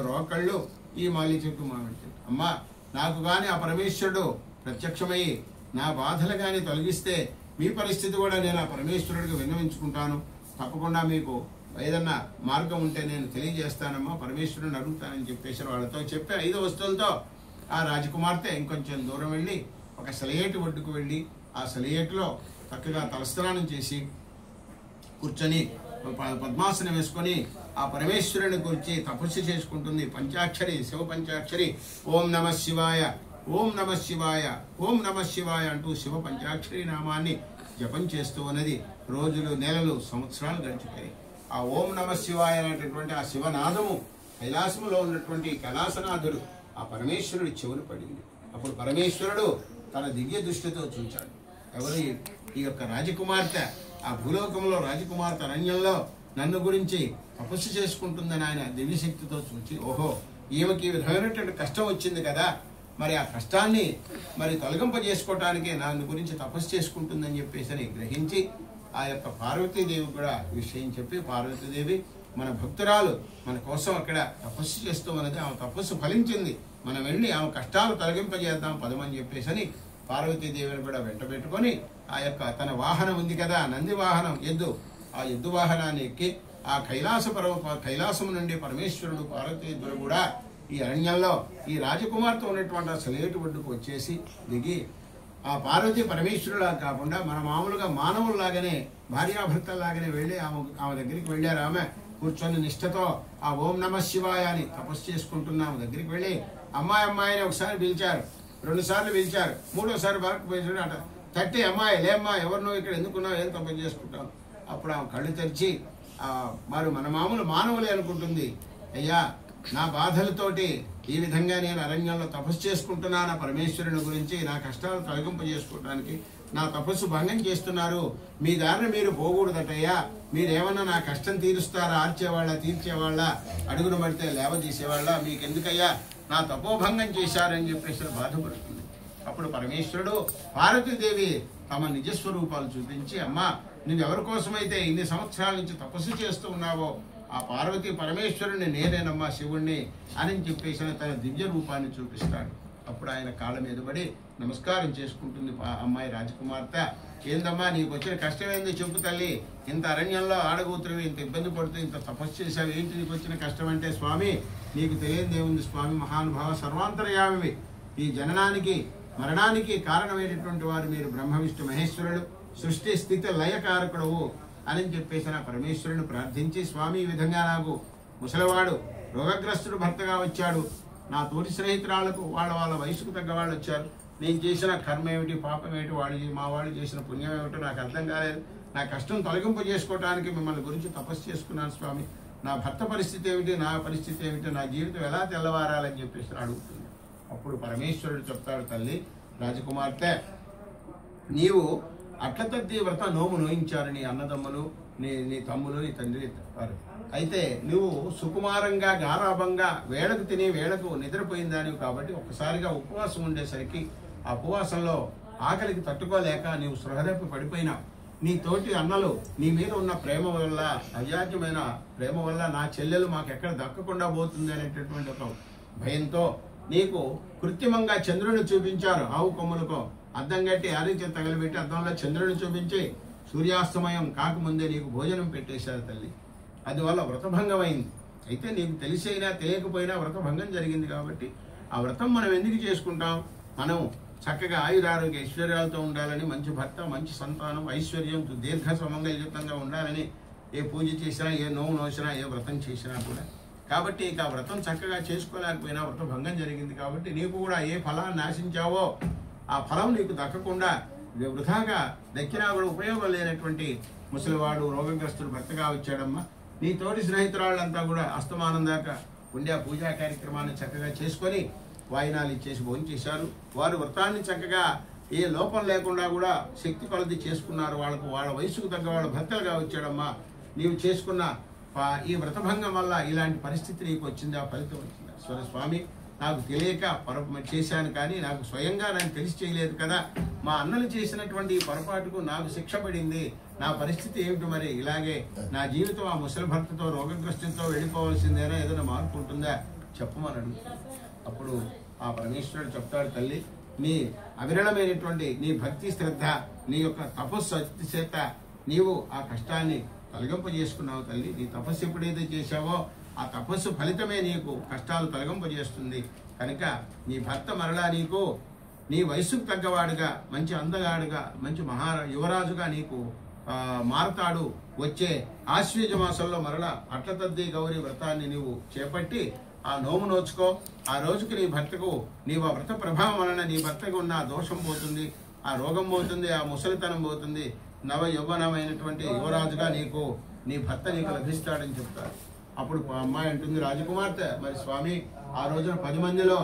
రోకళ్ళు, ఈ మాలి చెట్టు, మామిడి చెట్టు. అమ్మా నాకు కానీ ఆ పరమేశ్వరుడు ప్రత్యక్షమై నా బాధలు కానీ తొలగిస్తే మీ పరిస్థితి కూడా నేను ఆ పరమేశ్వరుడికి విన్నవించుకుంటాను. తప్పకుండా మీకు ఏదన్నా మార్గం ఉంటే నేను తెలియజేస్తానమ్మా, పరమేశ్వరుని అడుగుతానని చెప్పేసి వాళ్ళతో చెప్పి 5 వస్తువులతో ఆ రాజకుమార్తె ఇంకొంచెం దూరం వెళ్ళి ఒక సెలయేటి ఒడ్డుకు వెళ్ళి ఆ సెలయేటిలో చక్కగా తలస్నానం చేసి కూర్చొని పద్మాసనం వేసుకొని ఆ పరమేశ్వరుని గురించి తపస్సు చేసుకుంటుంది. పంచాక్షరి, శివ పంచాక్షరి, ఓం నమ శివాయ, ఓం నమ శివాయ, ఓం నమ శివాయ అంటూ శివ పంచాక్షరి నామాన్ని జపం చేస్తూ ఉన్నది. రోజులు, నెలలు, సంవత్సరాలు గడిచిపోయాయి. ఆ ఓం నమ శివాయ అనేటటువంటి ఆ శివనాదము కైలాసములో ఉన్నటువంటి కైలాసనాథుడు ఆ పరమేశ్వరుడి చెవులు పడింది. అప్పుడు పరమేశ్వరుడు తన దివ్య దృష్టితో చూచాడు. ఎవరు? ఈ యొక్క రాజకుమార్తె ఆ భూలోకంలో రాజకుమార్తె అరణ్యంలో నన్ను గురించి తపస్సు చేసుకుంటుందని ఆయన దివ్యశక్తితో చూచి, ఓహో ఈమెకి ఈ విధమైనటువంటి కష్టం వచ్చింది కదా, మరి ఆ కష్టాన్ని మరి తొలగింపజేసుకోవటానికి నన్ను గురించి తపస్సు చేసుకుంటుందని చెప్పేసి గ్రహించి ఆ యొక్క పార్వతీదేవి కూడా విషయం చెప్పి, పార్వతీదేవి మన భక్తురాలు మన కోసం అక్కడ తపస్సు చేస్తూ ఉన్నది, ఆమె తపస్సు ఫలించింది, మనం వెళ్ళి ఆమె కష్టాలు తొలగింపజేద్దాం పదమని చెప్పేసి పార్వతీదేవిని కూడా వెంట పెట్టుకొని ఆ యొక్క తన వాహనం ఉంది కదా, నంది వాహనం, ఎద్దు, ఆ ఎద్దు వాహనాన్ని ఎక్కి ఆ కైలాసము నుండి పరమేశ్వరుడు పార్వతీదేవుడు కూడా ఈ అరణ్యంలో ఈ రాజకుమార్తె ఉన్నటువంటి ఆ సెలయేటి ఒడ్డుకు వచ్చేసి దిగి ఆ పార్వతీ పరమేశ్వరులా కాకుండా మన మామూలుగా మానవుల్లాగానే భార్యాభర్తల్లాగానే వెళ్ళి ఆమె దగ్గరికి వెళ్ళారు. ఆమె కూర్చొని నిష్ఠతో ఆ ఓం నమ శివాయ అని తపస్సు చేసుకుంటున్న ఆమె దగ్గరికి వెళ్ళి అమ్మాయిని ఒకసారి పిలిచారు, 2 సార్లు పిలిచారు, 3వసారి వరకు పోయి అట తట్టి, అమ్మాయి లేమ్మా, ఎవరు నువ్వు ఇక్కడ ఎందుకున్నావు, ఏం తపస్సు చేసుకుంటావు? అప్పుడు ఆమె కళ్ళు తెరిచి మరి మన మానవులే అనుకుంటుంది, అయ్యా నా బాధలతోటి ఈ విధంగా నేను అరణ్యంలో తపస్సు చేసుకుంటున్నాను పరమేశ్వరుని గురించి, నా కష్టాలు తొలగింపజేసుకోవడానికి నా తపస్సు భంగం చేస్తున్నారు, మీ దారిని మీరు పోకూడదటయ్యా, మీరేమన్నా నా కష్టం తీరుస్తారా, తీర్చేవాళ్ళ, అడుగును పడితే లేవ తీసేవాళ్ళ, మీకెందుకయ్యా నా తపోభంగం చేశారని చెప్పేసి బాధపడుతుంది. అప్పుడు పరమేశ్వరుడు పార్వతీదేవి తమ నిజస్వరూపాలు చూపించి, అమ్మా నువ్వెవరి కోసమైతే ఇన్ని సంవత్సరాల నుంచి తపస్సు చేస్తూ ఉన్నావో ఆ పార్వతీ పరమేశ్వరుని నేనేనమ్మా శివుణ్ణి అని చెప్పేసి తన దివ్య రూపాన్ని చూపిస్తాడు. అప్పుడు ఆయన కాళ్ళ మీద పడి నమస్కారం చేసుకుంటుంది అమ్మాయి రాజకుమార్తె. ఏందమ్మా నీకు వచ్చిన కష్టం ఏంది చెప్పు తల్లి, ఇంత అరణ్యంలో ఆడగూతురువి, ఇంత ఇబ్బంది పడుతూ ఇంత తపస్సు చేశావు, ఏంటి నీకు వచ్చిన కష్టం అంటే, స్వామి నీకు తెలియదు ఏముంది స్వామి, మహానుభావ సర్వాంతర్యామివి, ఈ జననానికి మరణానికి కారణమైనటువంటి వారు మీరు బ్రహ్మ విష్ణు మహేశ్వరుడు, సృష్టి స్థితి లయకారకుడవు అని చెప్పేసి నా పరమేశ్వరుని ప్రార్థించి, స్వామి ఈ విధంగా నాకు ముసలివాడు రోగగ్రస్తుడు భర్తగా వచ్చాడు, నా తోటి స్నేహితురాలకు వాళ్ళ వయసుకు తగ్గ వాళ్ళు వచ్చారు. నేను చేసిన కర్మ ఏమిటి, పాపం ఏమిటి, మా వాళ్ళు చేసిన పుణ్యం ఏమిటో నాకు అర్థం కాలేదు. నా కష్టం తొలగింపు చేసుకోవడానికి మిమ్మల్ని గురించి తపస్సు చేసుకున్నాను స్వామి. నా భర్త పరిస్థితి ఏమిటి, నా పరిస్థితి ఏమిటి, నా జీవితం ఎలా తెల్లవారాలని చెప్పేసి అడుగుతుంది. అప్పుడు పరమేశ్వరుడు చెప్తాడు, తల్లి రాజకుమార్తె, నీవు అట్ల తద్ది వ్రత నోము నోయించారు నీ అన్నదమ్ములు, నీ తమ్ములు, నీ తండ్రి వారు. అయితే నువ్వు సుకుమారంగా గారాభంగా వేళకు తిని వేళకు నిద్రపోయిందానివి కాబట్టి ఒక్కసారిగా ఉపవాసం ఉండేసరికి ఆ ఉపవాసంలో ఆకలికి తట్టుకోలేక నీవు సృహదప్పి పడిపోయినావు. నీ తోటి అన్నలు నీ మీద ఉన్న ప్రేమ వల్ల, అజాజ్యమైన ప్రేమ వల్ల నా చెల్లెలు మాకు ఎక్కడ దక్కకుండా పోతుంది అనేటటువంటి ఒక భయంతో నీకు కృత్రిమంగా చంద్రుని చూపించారు. ఆవు కొమ్ములకు అద్దం కట్టి ఆరోగ్యం తగలబెట్టి అద్దంలో చంద్రుని చూపించి సూర్యాస్తమయం కాకముందే నీకు భోజనం పెట్టేశారు తల్లి. అందువల్ల వ్రతభంగం అయింది. అయితే నీకు తెలిసైనా తెలియకపోయినా వ్రతభంగం జరిగింది కాబట్టి ఆ వ్రతం మనం ఎందుకు చేసుకుంటాం? మనం చక్కగా ఆయురారోగ్య ఐశ్వర్యాలతో ఉండాలని, మంచి భర్త, మంచి సంతానం, ఐశ్వర్యం, దీర్ఘ సుమంగళయుతంగా ఉండాలని ఏ పూజ చేసినా, ఏ నోము నోసినా, ఏ వ్రతం చేసినా కూడా. కాబట్టి ఇక వ్రతం చక్కగా చేసుకోలేకపోయినా వ్రతభంగం జరిగింది కాబట్టి నీకు కూడా ఏ ఫలాన్ని ఆశించావో ఆ ఫలం నీకు దక్కకుండా వృధాగా దక్కినా కూడా ఉపయోగం లేనటువంటి ముసలివాడు రోగగ్రస్తుడు భర్తగా వచ్చాడమ్మా. నీ తోటి స్నేహితురాళ్ళంతా కూడా అస్తమానం దాకా ఉండే ఆ పూజా కార్యక్రమాన్ని చక్కగా చేసుకొని వాయినాలు ఇచ్చేసి భోంచేశారు. వారు వ్రతాన్ని చక్కగా ఏ లోపం లేకుండా కూడా శక్తి కొలది చేసుకున్నారు. వాళ్ళ వయసుకు తగ్గ వాళ్ళ భర్తలుగా వచ్చాడమ్మా. నీవు చేసుకున్న ఈ వ్రతభంగం వల్ల ఇలాంటి పరిస్థితి నీకు వచ్చింది, ఆ ఫలితం వచ్చింది. స్వామి, నాకు తెలియక చేశాను, కానీ నాకు స్వయంగా నాకు తెలిసి చేయలేదు కదా. మా అన్నలు చేసినటువంటి ఈ పొరపాటుకు నాకు శిక్ష పడింది. నా పరిస్థితి ఏమిటి మరి? ఇలాగే నా జీవితం ఆ ముసలి భర్తతో రోగగ్రస్తులతో వెళ్ళిపోవలసిందేనా? ఏదైనా మార్పు ఉంటుందా చెప్పమని అడుగుతాను. అప్పుడు ఆ పరమేశ్వరుడు చెప్తాడు, తల్లి నీ అవిరళమైనటువంటి నీ భక్తి శ్రద్ధ, నీ యొక్క తపస్సు చేత నీవు ఆ కష్టాన్ని తొలగింపజేసుకున్నావు తల్లి. నీ తపస్సు ఎప్పుడైతే చేశావో ఆ తపస్సు ఫలితమే నీకు కష్టాలు తొలగింపజేస్తుంది. కనుక నీ భర్త మరలా నీకు నీ వయసుకు తగ్గవాడుగా, మంచి అందగాడుగా, మంచి యువరాజుగా నీకు మారతాడు. వచ్చే ఆశ్వీజ మాసంలో మరలా అట్ల తద్ది గౌరీ వ్రతాన్ని నీవు చేపట్టి ఆ నోము నోచుకో. ఆ రోజుకి నీ భర్తకు నీవు ఆ వ్రత ప్రభావం వలన నీ భర్తకు ఉన్న దోషం పోతుంది, ఆ రోగం పోతుంది, ఆ ముసలితనం పోతుంది. నవ యౌవనమైనటువంటి యువరాజుగా నీకు నీ భర్త నీకు లభిస్తాడని చెప్తారు. అప్పుడు అమ్మాయి అంటుంది, రాజకుమార్తె, మరి స్వామి ఆ రోజున 10 మందిలో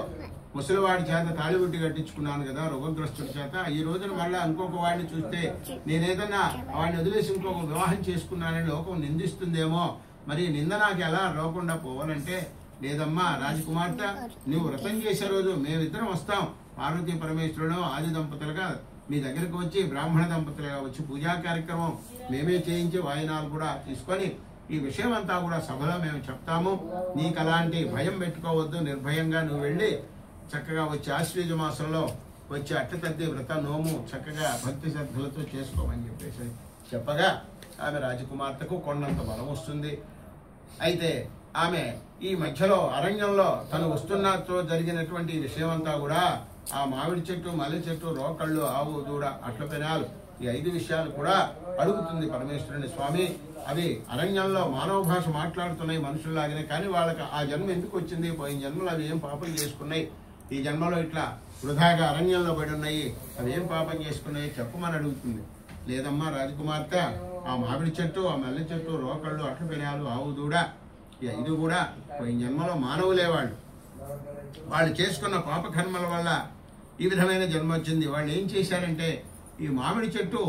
ముసలివాడి చేత తాళిబుట్టి కట్టించుకున్నాను కదా రోగగ్రస్తుడి చేత. ఈ రోజున మళ్ళీ ఇంకొక వాడిని చూస్తే నేనేదన్నా వాడిని వదిలేసి ఇంకొక వివాహం చేసుకున్నానని లోకం నిందిస్తుందేమో. మరి నింద నాకు ఎలా రాకుండా పోవాలంటే, లేదమ్మా రాజకుమార్తె, నువ్వు వ్రతం చేసే రోజు మేమిద్దరం వస్తాం. పార్వతీ పరమేశ్వరుడు ఆది దంపతులుగా మీ దగ్గరకు వచ్చి, బ్రాహ్మణ దంపతులుగా వచ్చి పూజా కార్యక్రమం మేమే చేయించి వాయినాలు కూడా తీసుకొని ఈ విషయం అంతా కూడా సభలో మేము చెప్తాము. నీకు అలాంటి భయం పెట్టుకోవద్దు, నిర్భయంగా నువ్వు వెళ్ళి చక్కగా వచ్చి ఆశ్వీజ మాసంలో వచ్చి అట్ల తద్ది వ్రత నోము చక్కగా భక్తి శ్రద్ధలతో చేసుకోమని చెప్పేసి చెప్పగా ఆమె రాజకుమార్తెకు కొండంత బలం వస్తుంది. అయితే ఆమె ఈ మధ్యలో అరణ్యంలో తను వస్తున్నతో జరిగినటువంటి విషయం అంతా కూడా ఆ మామిడి చెట్టు, మల్లె చెట్టు, రోకళ్ళు, ఆవు, దూడ, అట్ల పెనాలు, ఈ 5 విషయాలు కూడా అడుగుతుంది పరమేశ్వరుని. స్వామి, అవి అరణ్యంలో మానవ భాష మాట్లాడుతున్నాయి మనుషుల్లాగానే, కానీ వాళ్ళకి ఆ జన్మ ఎందుకు వచ్చింది? పోయిన జన్మలో అవి ఏం పాపం చేసుకున్నాయి? ఈ జన్మలో ఇట్లా వృధాగా అరణ్యంలో పడి ఉన్నాయి, అవి ఏం పాపం చేసుకున్నాయి చెప్పమని అడుగుతుంది. లేదమ్మా రాజకుమార్తె, ఆ మామిడి చెట్టు, ఆ మల్లె చెట్టు, రోకళ్ళు, అట్ల పెనాలు, ఆవు, దూడ, ఈ 5 కూడా పోయిన జన్మలో మానవులే. వాళ్ళు చేసుకున్న పాపకర్మల వల్ల ఈ విధమైన జన్మ వచ్చింది. వాళ్ళు ఏం చేశారంటే, ఈ మామిడి చెట్టు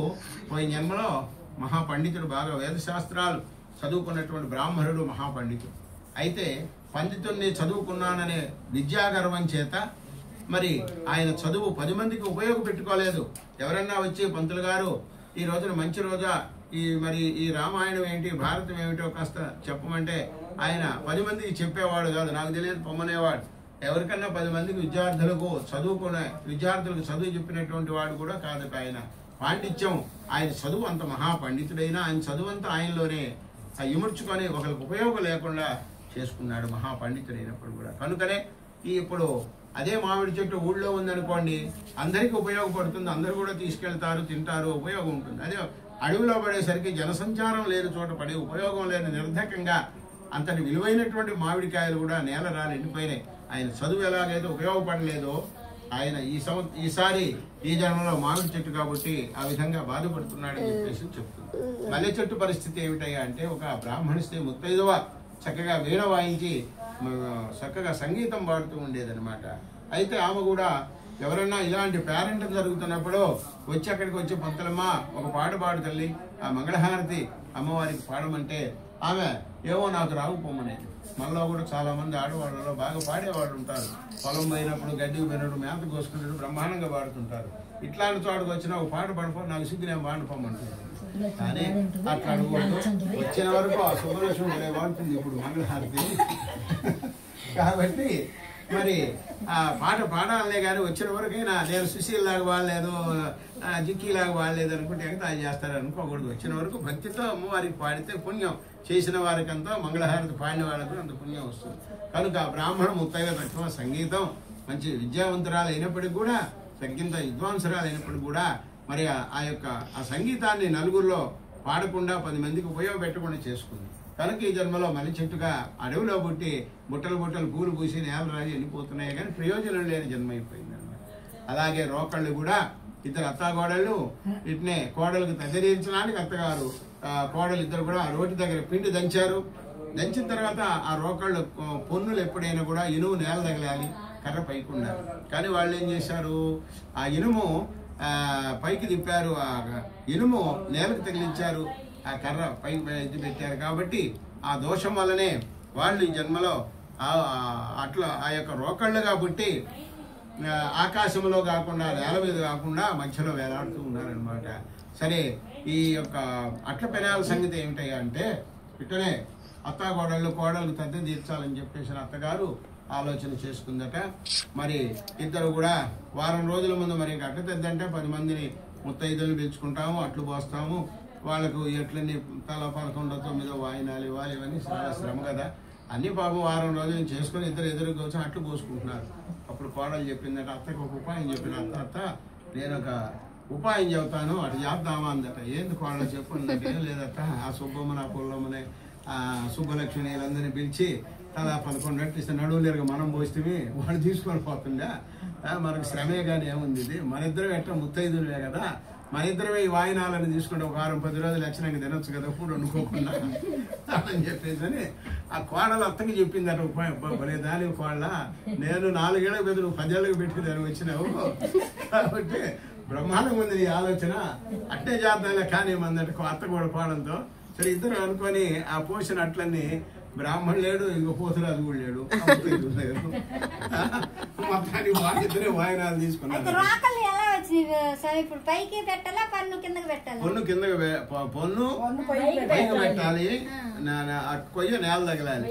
పోయిన జన్మలో మహాపండితుడు, బాగా వేదశాస్త్రాలు చదువుకున్నటువంటి బ్రాహ్మణుడు, మహాపండితుడు. అయితే పండితుడిని చదువుకున్నాననే విద్యాగర్వం చేత మరి ఆయన చదువు 10 మందికి ఉపయోగపెట్టుకోలేదు. ఎవరన్నా వచ్చి, పంతులు గారు ఈ రోజున మంచి రోజా, ఈ రామాయణం ఏంటి, భారతం ఏమిటో కాస్త చెప్పమంటే ఆయన 10 మందికి చెప్పేవాడు కాదు, నాకు తెలియదు పొమ్మనేవాడు. ఎవరికన్నా 10 మందికి విద్యార్థులకు చదువు చెప్పినటువంటి వాడు కూడా కాదు. ఆయన పాండిత్యం, ఆయన చదువు అంత మహాపండితుడైనా ఆయన చదువు అంతా ఆయనలోనే ఇముడ్చుకొని ఒకరికి ఉపయోగం లేకుండా చేసుకున్నాడు మహాపండితుడైనప్పుడు కూడా. కనుకనే ఇప్పుడు అదే మామిడి చెట్టు ఊళ్ళో ఉందనుకోండి, అందరికీ ఉపయోగపడుతుంది, అందరూ కూడా తీసుకెళ్తారు, తింటారు, ఉపయోగం ఉంటుంది. అదే అడవిలో పడేసరికి జనసంచారం లేని చోట పడే ఉపయోగం లేని నిర్ధకంగా అంతటి విలువైనటువంటి మామిడికాయలు కూడా నేల రాలి ఎండిపోయినాయి. ఆయన చదువు ఎలాగైతే ఉపయోగపడలేదో ఆయన ఈసారి ఈ జన్మలో మామిడి చెట్టు కాబట్టి ఆ విధంగా బాధపడుతున్నాడని చెప్పేసి చెప్తుంది. మల్లె చెట్టు పరిస్థితి ఏమిటయ్యా అంటే ఒక బ్రాహ్మణ స్త్రీ ముత్తైదువ చక్కగా వీణ వాయించి చక్కగా సంగీతం పాడుతూ ఉండేదన్నమాట. అయితే ఆమె కూడా ఎవరన్నా ఇలాంటి పేరెంట్ జరుగుతున్నప్పుడు వచ్చి అక్కడికి వచ్చి పంతులమ్మ ఒక పాట పాడు తల్లి, ఆ మంగళహారతి అమ్మవారికి పాడమంటే ఆమె ఏమో నాకు రాకపోమనేది. మనలో కూడా చాలా మంది ఆడవాళ్ళలో బాగా పాడేవాళ్ళు ఉంటారు. పొలం పోయినప్పుడు గడ్డి పోయినప్పుడు మేత కోసుకున్నప్పుడు బ్రహ్మాండంగా పాడుతుంటారు. ఇట్లాంటి చోటుకు వచ్చినా ఒక పాట పడిపో, నాకు సిగ్గు నేను పాడుకోమంటున్నాను. కానీ అట్లా అనుకోవద్దు. వచ్చిన వరకు ఆ శుభలక్ష్మి వాడుతుంది ఇప్పుడు మంగళహారతి. కాబట్టి మరి ఆ పాట పాడాలనే కానీ వచ్చిన వరకైనా నేను సుశీల్లాగా వాడలేదు, జిక్కీలాగా వాడలేదు అనుకుంటే ఎగతాళి చేస్తారు అనుకోకూడదు. వచ్చిన వరకు భక్తితో అమ్మవారికి పాడితే పుణ్యం, చేసిన వారికంతా మంగళహారతి పాడిన వాళ్ళకు అంత పుణ్యం వస్తుంది. కనుక బ్రాహ్మణ ముత్తైదువ తక్కువ సంగీతం మంచి విద్యావంతురాలు అయినప్పటికీ కూడా, సంగీత విద్వాంసరాలు అయినప్పటికీ కూడా మరి ఆ యొక్క ఆ సంగీతాన్ని నలుగురిలో పాడకుండా 10 మందికి ఉపయోగపెట్టకుండా చేసుకుంది. కనుక ఈ జన్మలో మల్లి చెట్టుగా అడవిలో పుట్టి బుట్టలు బుట్టలు పూలు పూసి నేల రాజు వెళ్ళిపోతున్నాయి కానీ ప్రయోజనం లేని జన్మ అయిపోయింది అన్నమాట. అలాగే రోకళ్ళు కూడా ఇద్దరు అత్తాకోడళ్ళు ఇట్నే కోడలకు తదిరించడానికి అత్తగారు కోడలు ఇద్దరు కూడా రోటి దగ్గర పిండి దంచారు. దంచిన తర్వాత ఆ రోకళ్ళు పొన్నులు ఎప్పుడైనా కూడా ఇనుము నేల తగలాలి, కర్ర పైకి ఉండాలి. కానీ వాళ్ళు ఏం చేశారు, ఆ ఇనుము పైకి తిప్పారు, ఆ ఇనుము నేలకు తగిలించారు, ఆ కర్ర పైకి ఎత్తి పెట్టారు. కాబట్టి ఆ దోషం వల్లనే వాళ్ళు ఈ జన్మలో అట్లా ఆ యొక్క రోకళ్ళుగా పుట్టి ఆకాశంలో కాకుండా నేల మీద కాకుండా మధ్యలో వేలాడుతూ ఉన్నారనమాట. సరే, ఈ యొక్క అట్ల పెనాల సంగతి ఏమిటయ్యా అంటే ఇట్టనే కోడళ్ళు తద్ది తీర్చాలని చెప్పేసి అత్తగారు ఆలోచన చేసుకుందట. మరి ఇద్దరు కూడా వారం రోజుల ముందు మరి అట్ల తెద్దంటే 10 మందిని ముత్తైదులు పిలుచుకుంటాము, అట్లు పోస్తాము, వాళ్ళకు ఎట్లన్నీ తల 11 9 వాయినాలు ఇవ్వాలి, ఇవన్నీ చాలా శ్రమ కదా. అన్ని పాపం వారం రోజులు చేసుకుని ఇద్దరు ఎదురు కూర్చొని అట్లు పోసుకుంటున్నారు. అప్పుడు కోడలు చెప్పిందట, అత్తకు ఒక ఉపాయం చెప్పిన అత్త నేను ఒక ఉపాయం చెబుతాను, అటు చేద్దామా అందట. ఏంది కోడలు చెప్పుందంటే ఏం లేదట, ఆ సుబ్బమ్మ నా పుల్లమ్మని ఆ సుబ్బలక్ష్మి వీళ్ళందరినీ పిలిచి తలా 11 ఇస్తే నడువులేరుగా మనం పోస్తే వాడు తీసుకొని పోతుండే, మనకు శ్రమే కానీ ఏముంది, ఇది మన ఇద్దరం ఎట్లా ముత్తైదులే కదా, మన ఇద్దరమే ఈ వాయినాలను తీసుకుంటే ఒక వారం 10 రోజులు లక్షణంగా తినొచ్చు కదా ఇప్పుడు అనుకోకుండా అని చెప్పేసి ఆ కోడలు అత్తకి చెప్పిందట ఉపాయం. భలే దాని కోళ్ళ, నేను 4 ఏళ్ళకి పెద్ద 10 ఏళ్ళకి పెట్టి దాన్ని వచ్చినావు కాబట్టి బ్రహ్మాండంగా ఉంది నీ ఆలోచన, అట్టే చేద్దాంలే కానీ మందట అత్త కూడా కోడలతో. సరే ఇద్దరు అనుకొని ఆ పోషణ అట్లన్నీ బ్రాహ్మణుడు లేడు, ఇంకో పోతురాజు కూడా లేడు, మొత్తానికి వాళ్ళిద్దరే వాయినాలు తీసుకున్నారు. పొన్ను కిందకి పైకి పెట్టాలి, కొయ్య నేల తగలాలి.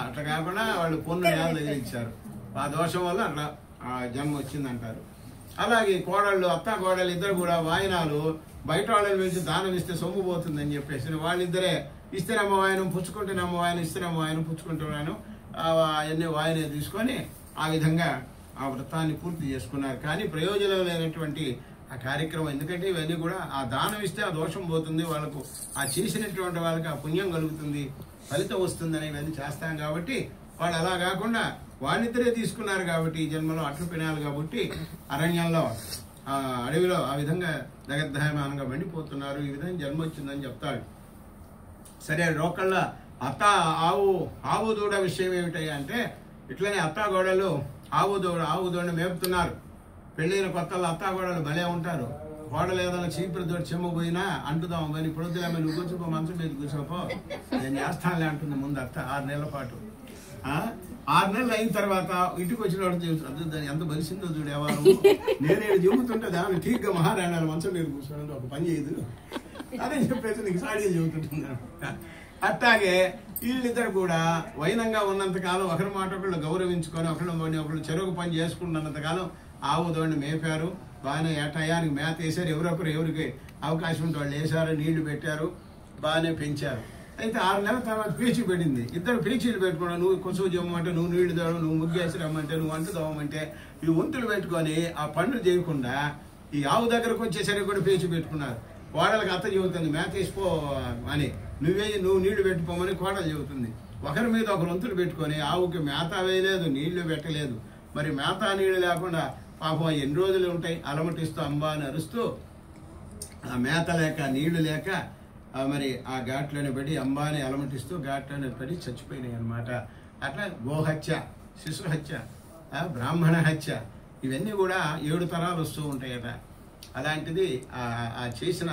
అట్లా కాకుండా వాళ్ళు పొన్ను నేల తగిలించారు. ఆ దోషం వల్ల అట్లా జన్మ వచ్చిందంటారు. అలాగే అత్త కోడళ్ళు ఇద్దరు కూడా వాయినాలు బయట వాళ్ళని పిలిచి దానం ఇస్తే సొమ్ము పోతుందని చెప్పేసి వాళ్ళిద్దరే ఇస్తేనమ్మ వాయనం పుచ్చుకుంటేనమ్మ వాయనం, ఇస్తేనమ్మ వాయనం పుచ్చుకుంటున్నాను అవన్నీ వాయనే తీసుకొని ఆ విధంగా ఆ వ్రతాన్ని పూర్తి చేసుకున్నారు. కానీ ప్రయోజనం లేనటువంటి ఆ కార్యక్రమం, ఎందుకంటే ఇవన్నీ కూడా ఆ దానం ఇస్తే ఆ దోషం పోతుంది, వాళ్ళకు ఆ చేసినటువంటి వాళ్ళకి ఆ పుణ్యం కలుగుతుంది, ఫలితం వస్తుందని ఇవన్నీ చేస్తాం. కాబట్టి వాళ్ళు అలా కాకుండా వాళ్ళిద్దరే తీసుకున్నారు. కాబట్టి ఈ జన్మలో అట్లు పినాలు కాబట్టి అరణ్యంలో అడవిలో ఆ విధంగా జగద్ధాయమానంగా మండిపోతున్నారు. ఈ విధంగా జన్మ వచ్చిందని చెప్తాడు. సరే, రోకళ్ళ ఆవు దూడ విషయం ఏమిటయ్యా అంటే ఇట్లనే అత్తాగోడలు ఆవు దూడని మేపుతున్నారు. పెళ్ళైన కొత్తలో అత్తాగోడలు భలే ఉంటారు. కోడలు ఏదైనా చీపురు తోటి చెమ్మ పోయినా అంటుదాం, కానీ ఇప్పుడు నువ్వు కూర్చోపో, మంచం మీద కూర్చోపో, నేను చేస్తానులే అంటుంది ముందు అత్త 6 నెలల పాటు. 6 నెలలు అయిన తర్వాత ఇంటికి వచ్చిన వాడు దాన్ని ఎంత బలిసిందో చూడేవారు, నేనే చెబుతుంటే దాన్ని తీగ్గా మహారాణాలు మంచం మీద కూర్చోండి, ఒక పని చేయదు అదే చెప్పేసి నీకు సాడీలు చెబుతుంటున్నాను. అట్లాగే వీళ్ళిద్దరు కూడా వైనంగా ఉన్నంతకాలం ఒకరి మాట ఒకళ్ళు గౌరవించుకొని ఒకళ్ళు చెరుకు పని చేసుకుంటున్నంతకాలం ఆవు దోడిని మేపారు, బాగానే టయానికి మేత వేశారు, ఎవరికి అవకాశం ఉంటే వాళ్ళు వేశారు, నీళ్లు పెట్టారు, బాగానే పెంచారు. అయితే 6 నెలల తర్వాత పేచీ పెట్టింది. ఇద్దరు పేచీలు పెట్టుకున్నావు, నువ్వు కొసువు చెమ్మమంటే నువ్వు నీళ్లు తోడు, నువ్వు ముగ్గేసి రమ్మంటే నువ్వు అంటు తోవమంటే ఈ వంతులు పెట్టుకొని ఆ పనులు చేయకుండా ఈ ఆవు దగ్గరకు వచ్చేసరికి కూడా పేచి పెట్టుకున్నారు. కోడలకు అత్త చెబుతుంది మేత వేసిపో అని, నువ్వు నీళ్లు పెట్టుకోమని కోడలు చెబుతుంది. ఒకరి మీద ఒకరు వంతులు పెట్టుకొని ఆవుకి మేత వేయలేదు, నీళ్లు పెట్టలేదు. మరి మేత నీళ్లు లేకుండా పాపం ఎన్ని రోజులు ఉంటాయి? అలమటిస్తూ అంబా అని అరుస్తూ ఆ మేత లేక నీళ్లు లేక మరి ఆ ఘాట్లోనే పడి అంబాని అలమటిస్తూ ఘాట్లోనే పడి చచ్చిపోయినాయి అన్నమాట. అట్లా గోహత్య, శిశుహత్య, బ్రాహ్మణ హత్య ఇవన్నీ కూడా 7 తరాలు వస్తూ ఉంటాయట. అలాంటిది ఆ చేసిన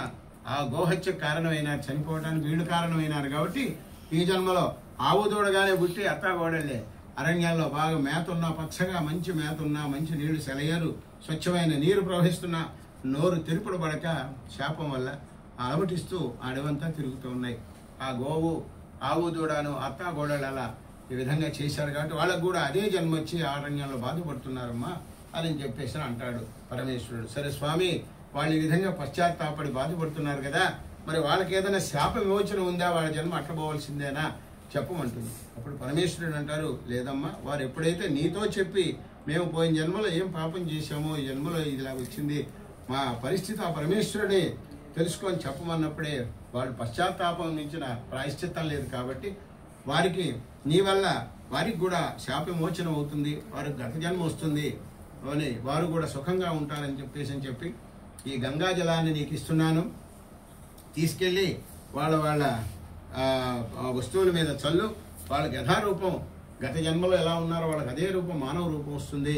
ఆ గోహత్య కారణమైన చనిపోవడానికి వీళ్ళు కారణమైనారు. కాబట్టి ఈ జన్మలో ఆవు దూడగానే పుట్టి అత్తాగోడలే అరణ్యాల్లో బాగా మేత ఉన్నా, పచ్చగా మంచి మేత ఉన్నా, మంచి నీళ్లు సెలయేరు స్వచ్ఛమైన నీరు ప్రవహిస్తున్నా నోరు తెరుపుడు పడక శాపం వల్ల అలమటిస్తూ అడవంతా తిరుగుతూ ఉన్నాయి. ఆ గోవు ఆవు దూడను అత్తాగోడలు అలా ఈ విధంగా చేశారు. కాబట్టి వాళ్ళకు కూడా అదే జన్మ వచ్చి అరణ్యంలో బాధపడుతున్నారమ్మా అని చెప్పేసి అంటాడు పరమేశ్వరుడు. సరే స్వామి, వాళ్ళు ఈ విధంగా పశ్చాత్తాపడి బాధపడుతున్నారు కదా, మరి వాళ్ళకి ఏదైనా శాప విమోచన ఉందా? వాళ్ళ జన్మ అట్లా పోవాల్సిందేనా చెప్పమంటుంది. అప్పుడు పరమేశ్వరుడు అంటారు, లేదమ్మా, వారు ఎప్పుడైతే నీతో చెప్పి మేము పోయిన జన్మలో ఏం పాపం చేశామో ఈ జన్మలో ఇలా వచ్చింది, మా పరిస్థితి ఆ పరమేశ్వరుడే తెలుసుకొని చెప్పమన్నప్పుడే వాళ్ళు పశ్చాత్తాపం మించిన ప్రాయశ్చిత్తం లేదు. కాబట్టి వారికి నీ వల్ల వారికి కూడా శాప విమోచనం అవుతుంది, వారికి గత జన్మ వస్తుంది అని వారు కూడా సుఖంగా ఉంటారని చెప్పి ఈ గంగా జలాన్ని నీకు ఇస్తున్నాను, తీసుకెళ్ళి వాళ్ళ వస్తువుల మీద చల్లు, వాళ్ళకి యథారూపం గత జన్మలో ఎలా ఉన్నారో వాళ్ళకి అదే రూపం మానవ రూపం వస్తుంది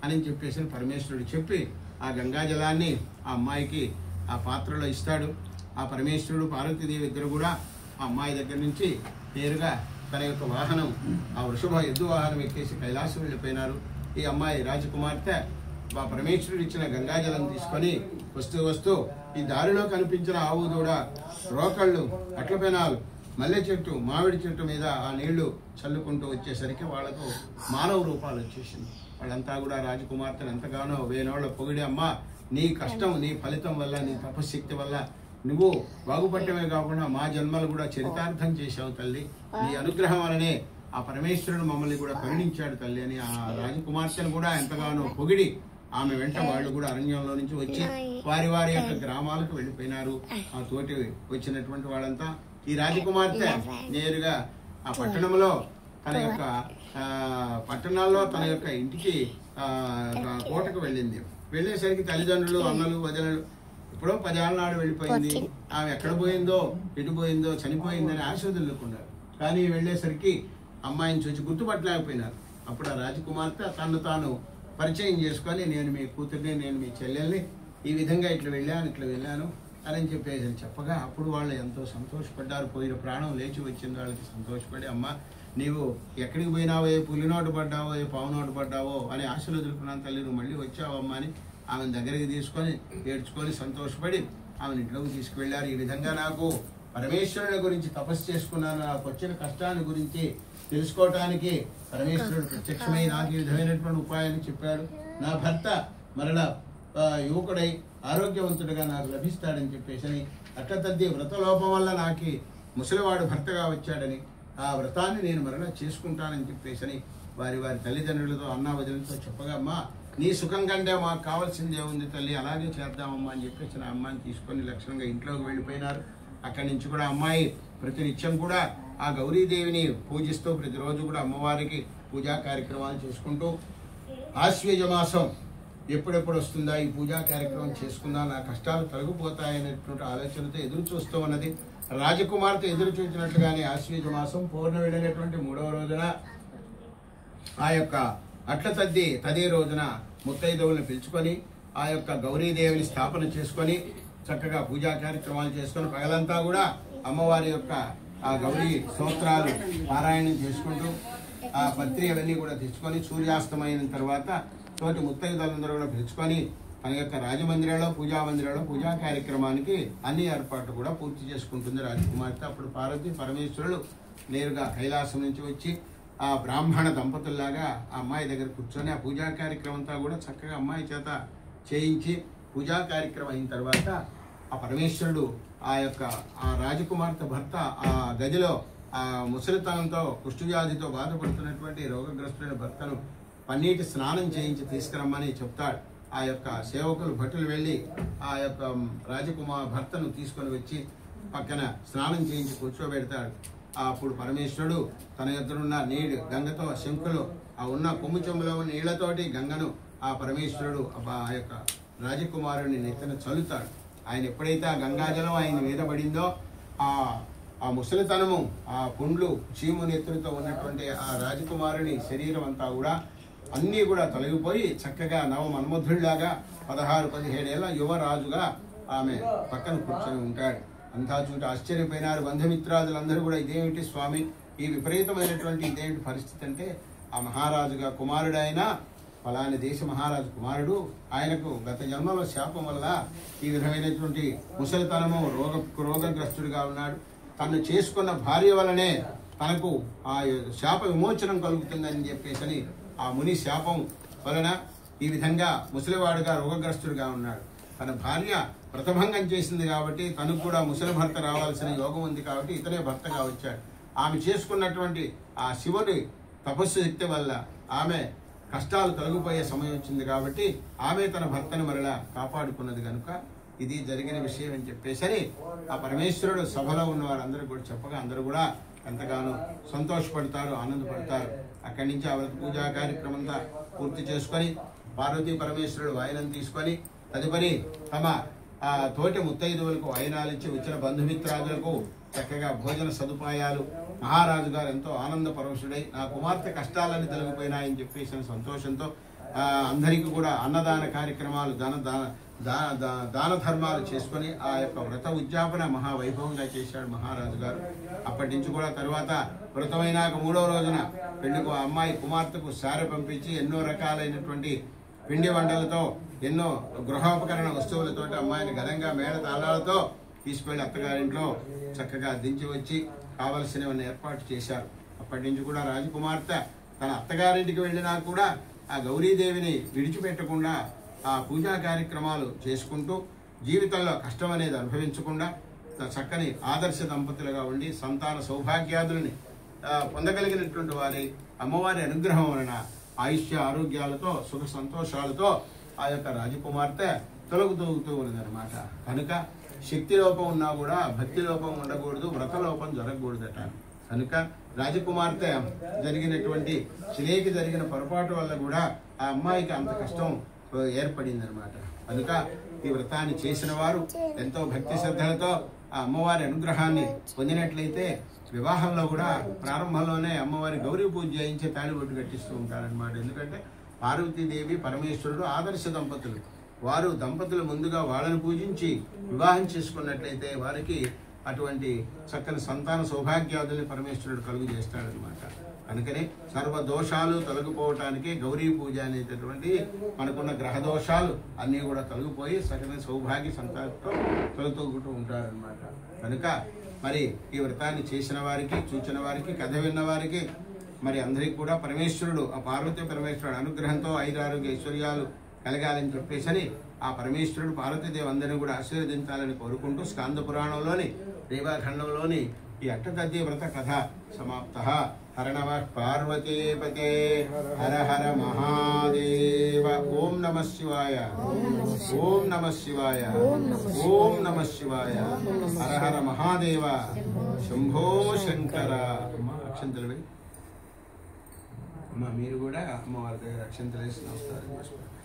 అని చెప్పేసి పరమేశ్వరుడు చెప్పి ఆ గంగా జలాన్ని ఆ అమ్మాయికి ఆ పాత్రలో ఇస్తాడు. ఆ పరమేశ్వరుడు పార్వతీదేవి ఇద్దరు కూడా ఆ అమ్మాయి దగ్గర నుంచి నేరుగా తన యొక్క వాహనం ఆ వృషభ ఎద్దు వాహనం ఎక్కేసి కైలాసం వెళ్ళిపోయినారు. ఈ అమ్మాయి రాజకుమార్తె ఆ పరమేశ్వరుడు ఇచ్చిన గంగాజలం తీసుకొని వస్తూ ఈ దారిలో కనిపించిన ఆవు దూడ, రోకళ్ళు, అట్ల పెనాలు, మల్లె చెట్టు, మామిడి చెట్టు మీద ఆ నీళ్లు చల్లుకుంటూ వచ్చేసరికి వాళ్లకు మానవ రూపాలు వచ్చేసింది. వాళ్ళంతా కూడా రాజకుమార్తెను ఎంతగానో వేనోళ్ళ పొగిడి, అమ్మ నీ కష్టం, నీ ఫలితం వల్ల, నీ తపశక్తి వల్ల నువ్వు బాగుపడటమే కాకుండా మా జన్మలు కూడా చరితార్థం చేశావు తల్లి, నీ అనుగ్రహం వలనే ఆ పరమేశ్వరుడు మమ్మల్ని కూడా కరుణించాడు తల్లి అని ఆ రాజకుమార్తెను కూడా ఎంతగానో పొగిడి ఆమె వెంట వాళ్ళు కూడా అరణ్యంలో నుంచి వచ్చి వారి యొక్క గ్రామాలకు వెళ్ళిపోయినారు. ఆ తోటి వచ్చినటువంటి వాళ్ళంతా ఈ రాజకుమార్తె నేరుగా ఆ పట్టణంలో పట్టణాల్లో తన యొక్క ఇంటికి కోటకు వెళ్ళింది. వెళ్ళేసరికి తల్లిదండ్రులు, అన్నలు, వదినలు ఎప్పుడో 10 ఏళ్ల నాడు వెళ్ళిపోయింది. ఆమె ఎక్కడ పోయిందో, ఎటు పోయిందో, చనిపోయిందని ఆశోదరులుకున్నారు. కానీ వెళ్ళేసరికి అమ్మాయిని చూసి గుర్తుపట్టలేకపోయినారు. అప్పుడు ఆ రాజకుమార్తె తను తాను పరిచయం చేసుకొని, నేను మీ కూతుర్ని, నేను మీ చెల్లెల్ని, ఈ విధంగా ఇట్లా వెళ్ళాను అని చెప్పేసి చెప్పగా అప్పుడు వాళ్ళు ఎంతో సంతోషపడ్డారు. పోయిన ప్రాణం లేచి వచ్చింది వాళ్ళకి సంతోషపడి, అమ్మ నీవు ఎక్కడికి పోయినావో, ఏ పులినోటు పడ్డావో, ఏ పావునోటు పడ్డావో అని ఆశలు ఎదుర్కొన్నాను తల్లి, నువ్వు మళ్ళీ వచ్చావమ్మా అని ఆమెను దగ్గరికి తీసుకొని ఏడ్చుకొని సంతోషపడి ఆమెను ఇంట్లోకి తీసుకువెళ్ళారు. ఈ విధంగా నాకు పరమేశ్వరుని గురించి తపస్సు చేసుకున్నాను, నాకు వచ్చిన కష్టాన్ని గురించి తెలుసుకోవటానికి పరమేశ్వరుడు ప్రత్యక్షమై నాకు ఈ విధమైనటువంటి ఉపాయాన్ని చెప్పాడు. నా భర్త మరలా యువకుడై ఆరోగ్యవంతుడిగా నాకు లభిస్తాడని చెప్పేసి అట్ల తద్ది వ్రతలోపం వల్ల నాకు ముసలివాడు భర్తగా వచ్చాడని ఆ వ్రతాన్ని నేను మరలా చేసుకుంటానని చెప్పేసి వారి తల్లిదండ్రులతో, అన్నా వదినతో చెప్పగా, అమ్మా నీ సుఖం కంటే మాకు కావాల్సింది ఏముంది తల్లి, అలాగే చేద్దామమ్మా అని చెప్పేసి నా అమ్మాయిని తీసుకొని లక్షణంగా ఇంట్లోకి వెళ్ళిపోయినారు. అక్కడి నుంచి కూడా అమ్మాయి ప్రతినిత్యం కూడా ఆ గౌరీదేవిని పూజిస్తూ ప్రతిరోజు కూడా అమ్మవారికి పూజా కార్యక్రమాలు చేసుకుంటూ ఆశ్వేజ మాసం ఎప్పుడెప్పుడు వస్తుందా ఈ పూజా కార్యక్రమం చేసుకుందా, నా కష్టాలు తొలగిపోతాయనేటువంటి ఆలోచనతో ఎదురు చూస్తూ ఉన్నది. రాజకుమార్తె ఎదురు చూసినట్లుగానే ఆశ్వేజ మాసం పౌర్ణమిడైనటువంటి 3వ రోజున ఆ యొక్క అట్ల తదే రోజున ముత్తైదవులను పిలుచుకొని ఆ యొక్క గౌరీదేవిని స్థాపన చేసుకొని చక్కగా పూజా కార్యక్రమాలు చేసుకొని పగలంతా కూడా అమ్మవారి యొక్క ఆ గౌరీ స్తోత్రాలు పారాయణం చేసుకుంటూ ఆ పత్రి అవన్నీ కూడా తెచ్చుకొని సూర్యాస్తమైన తర్వాత తోటి ముత్తైదులందరూ కూడా పిలుచుకొని తన యొక్క రాజమందిరంలో పూజా కార్యక్రమానికి అన్ని ఏర్పాట్లు కూడా పూర్తి చేసుకుంటుంది రాజకుమార్తె. అప్పుడు పార్వతి పరమేశ్వరులు నేరుగా కైలాసం నుంచి వచ్చి ఆ బ్రాహ్మణ దంపతుల్లాగా ఆ అమ్మాయి దగ్గర కూర్చొని ఆ పూజా కార్యక్రమం అంతా కూడా చక్కగా అమ్మాయి చేత చేయించి పూజా కార్యక్రమం అయిన తర్వాత ఆ పరమేశ్వరుడు ఆ రాజకుమార్తె భర్త ఆ గదిలో ఆ ముసలితనంతో కుష్ఠవ్యాధితో బాధపడుతున్నటువంటి రోగగ్రస్తులైన భర్తను పన్నీటి స్నానం చేయించి తీసుకురమ్మని చెప్తాడు. ఆ యొక్క సేవకులు భటులు వెళ్ళి ఆ యొక్క భర్తను తీసుకొని వచ్చి పక్కన స్నానం చేయించి కూర్చోబెడతాడు. అప్పుడు పరమేశ్వరుడు తన ఎదురున్న నీడు గంగతో శంకులు ఆ ఉన్న కొమ్ము చెంబులో నీళ్లతోటి గంగను ఆ పరమేశ్వరుడు ఆ యొక్క రాజకుమారుని నెత్తిన చల్లుతాడు. ఆయన ఎప్పుడైతే ఆ గంగాజలం ఆయన మీద పడిందో ఆ ముసలితనము, ఆ పుండ్లు, చీము నెత్తులతో ఉన్నటువంటి ఆ రాజకుమారుని శరీరం అంతా కూడా అన్నీ కూడా తొలగిపోయి చక్కగా నవ మన్మధుడిలాగా 16-17 ఏళ్ల యువరాజుగా ఆమె పక్కన కూర్చొని ఉంటాడు. అంతా చూసి ఆశ్చర్యపోయినారు బంధుమిత్రాదులందరూ కూడా. ఇదేమిటి స్వామి, ఈ విపరీతమైనటువంటి ఇదేమిటి పరిస్థితి అంటే, ఆ మహారాజుగా కుమారుడైన ఫలాని దేశ మహారాజు కుమారుడు, ఆయనకు గత జన్మలో శాపం వల్ల ఈ విధమైనటువంటి ముసలితనము రోగగ్రస్తుడిగా ఉన్నాడు. తను చేసుకున్న భార్య వలనే తనకు ఆ శాప విమోచనం కలుగుతుందని చెప్పేసి ఆ ముని శాపం వలన ఈ విధంగా ముసలివాడుగా రోగగ్రస్తుడిగా ఉన్నాడు. తన భార్య వ్రతభంగం చేసింది కాబట్టి తనకు కూడా ముసలి భర్త రావాల్సిన యోగం ఉంది కాబట్టి ఇతనే భర్తగా వచ్చాడు. ఆమె చేసుకున్నటువంటి ఆ శివుని తపస్సు శక్తి వల్ల ఆమె కష్టాలు తొలగిపోయే సమయం వచ్చింది కాబట్టి ఆమె తన భర్తను మరలా కాపాడుకున్నది కనుక ఇది జరిగిన విషయం అని చెప్పేసరి ఆ పరమేశ్వరుడు సభలో ఉన్న వారందరూ కూడా చెప్పగా అందరూ కూడా ఎంతగానో సంతోషపడతారు, ఆనందపడతారు. అక్కడి నుంచి ఆ వ్రత పూజా కార్యక్రమంతా పూర్తి చేసుకొని పార్వతీ పరమేశ్వరుడు వాయనం తీసుకొని తదుపరి తమ తోటి ముత్తైదువులకు వాయనాలు ఇచ్చి వచ్చిన బంధుమిత్రాదులకు చక్కగా భోజన సదుపాయాలు. మహారాజు గారు ఎంతో ఆనంద పరవశుడై నా కుమార్తె కష్టాలని తొలగిపోయినాయని చెప్పేసిన సంతోషంతో అందరికీ కూడా అన్నదాన కార్యక్రమాలు, దాన ధర్మాలు చేసుకొని ఆ యొక్క వ్రత ఉద్యాపన మహావైభవంగా చేశాడు మహారాజు గారు. అప్పటి నుంచి కూడా తర్వాత వ్రతమైనాక 3వ రోజున పెళ్లికు అమ్మాయి కుమార్తెకు సారె పంపించి ఎన్నో రకాలైనటువంటి పిండి వంటలతో ఎన్నో గృహోపకరణ వస్తువులతో అమ్మాయిని ఘనంగా మేళ తాళాలతో తీసుకెళ్లి అత్తగారింట్లో చక్కగా దించి వచ్చి కావలసినవన్నీ ఏర్పాటు చేశారు. అప్పటి నుంచి కూడా రాజకుమార్తె తన అత్తగారింటికి వెళ్ళినా కూడా ఆ గౌరీదేవిని విడిచిపెట్టకుండా ఆ పూజా కార్యక్రమాలు చేసుకుంటూ జీవితంలో కష్టం అనేది అనుభవించకుండా చక్కని ఆదర్శ దంపతులుగా ఉండి సంతాన సౌభాగ్యాదులని పొందగలిగినటువంటి వారి అమ్మవారి అనుగ్రహం వలన ఆయుష్య ఆరోగ్యాలతో సుఖ సంతోషాలతో ఆ యొక్క రాజకుమార్తె తొలగుతూగుతూ ఉన్నదనమాట. కనుక శక్తి లోపం ఉన్నా కూడా భక్తి లోపం ఉండకూడదు, వ్రత లోపం జరగకూడదట. కనుక రాజకుమార్తె జరిగినటువంటి శిలేకి జరిగిన పొరపాటు వల్ల కూడా ఆ అమ్మాయికి అంత కష్టం ఏర్పడింది అనమాట. కనుక ఈ వ్రతాన్ని చేసిన వారు ఎంతో భక్తి శ్రద్ధలతో ఆ అమ్మవారి అనుగ్రహాన్ని పొందినట్లయితే వివాహంలో కూడా ప్రారంభంలోనే అమ్మవారి గౌరీ పూజ చేయించి తాళిబొట్టు కట్టిస్తూ ఉంటారనమాట. ఎందుకంటే పార్వతీదేవి పరమేశ్వరుడు ఆదర్శ దంపతులు. వారు దంపతులు ముందుగా వాళ్ళని పూజించి వివాహం చేసుకున్నట్లయితే వారికి అటువంటి చక్కని సంతాన సౌభాగ్యాదుల్ని పరమేశ్వరుడు కలుగు చేస్తాడనమాట. కనుకనే సర్వ దోషాలు తొలగిపోవటానికి గౌరీ పూజ అనేటటువంటి మనకున్న గ్రహ దోషాలు అన్నీ కూడా తొలగిపోయి సకల సౌభాగ్య సంతానంతో తొలగుతూ ఉంటారనమాట. కనుక మరి ఈ వ్రతాన్ని చేసిన వారికి, చూచిన వారికి, కథ విన్న వారికి మరి అందరికీ కూడా పరమేశ్వరుడు ఆ పార్వతీ పరమేశ్వరుడు అనుగ్రహంతో 5 ఆరోగ్య ఐశ్వర్యాలు కలగాలని చెప్పేసి ఆ పరమేశ్వరుడు పార్వతీదేవి అందరినీ కూడా ఆశీర్వదించాలని కోరుకుంటూ స్కాంద పురాణంలోని రేవాఖండంలోని ఈ అట్టతద్ది వ్రత కథ సమాప్త. హర నమః పార్వతీపతే, హర హర మహాదేవ. ఓం నమః శివాయ, ఓం నమః శివాయ, ఓం నమః శివాయ. హర హర మహాదేవ, శంభో శంకర. అమ్మ అక్షంతలు అమ్మ మీరు కూడా అమ్మవారి దగ్గర అక్షంతలు వేసి నమస్కారం చేసుకోండి.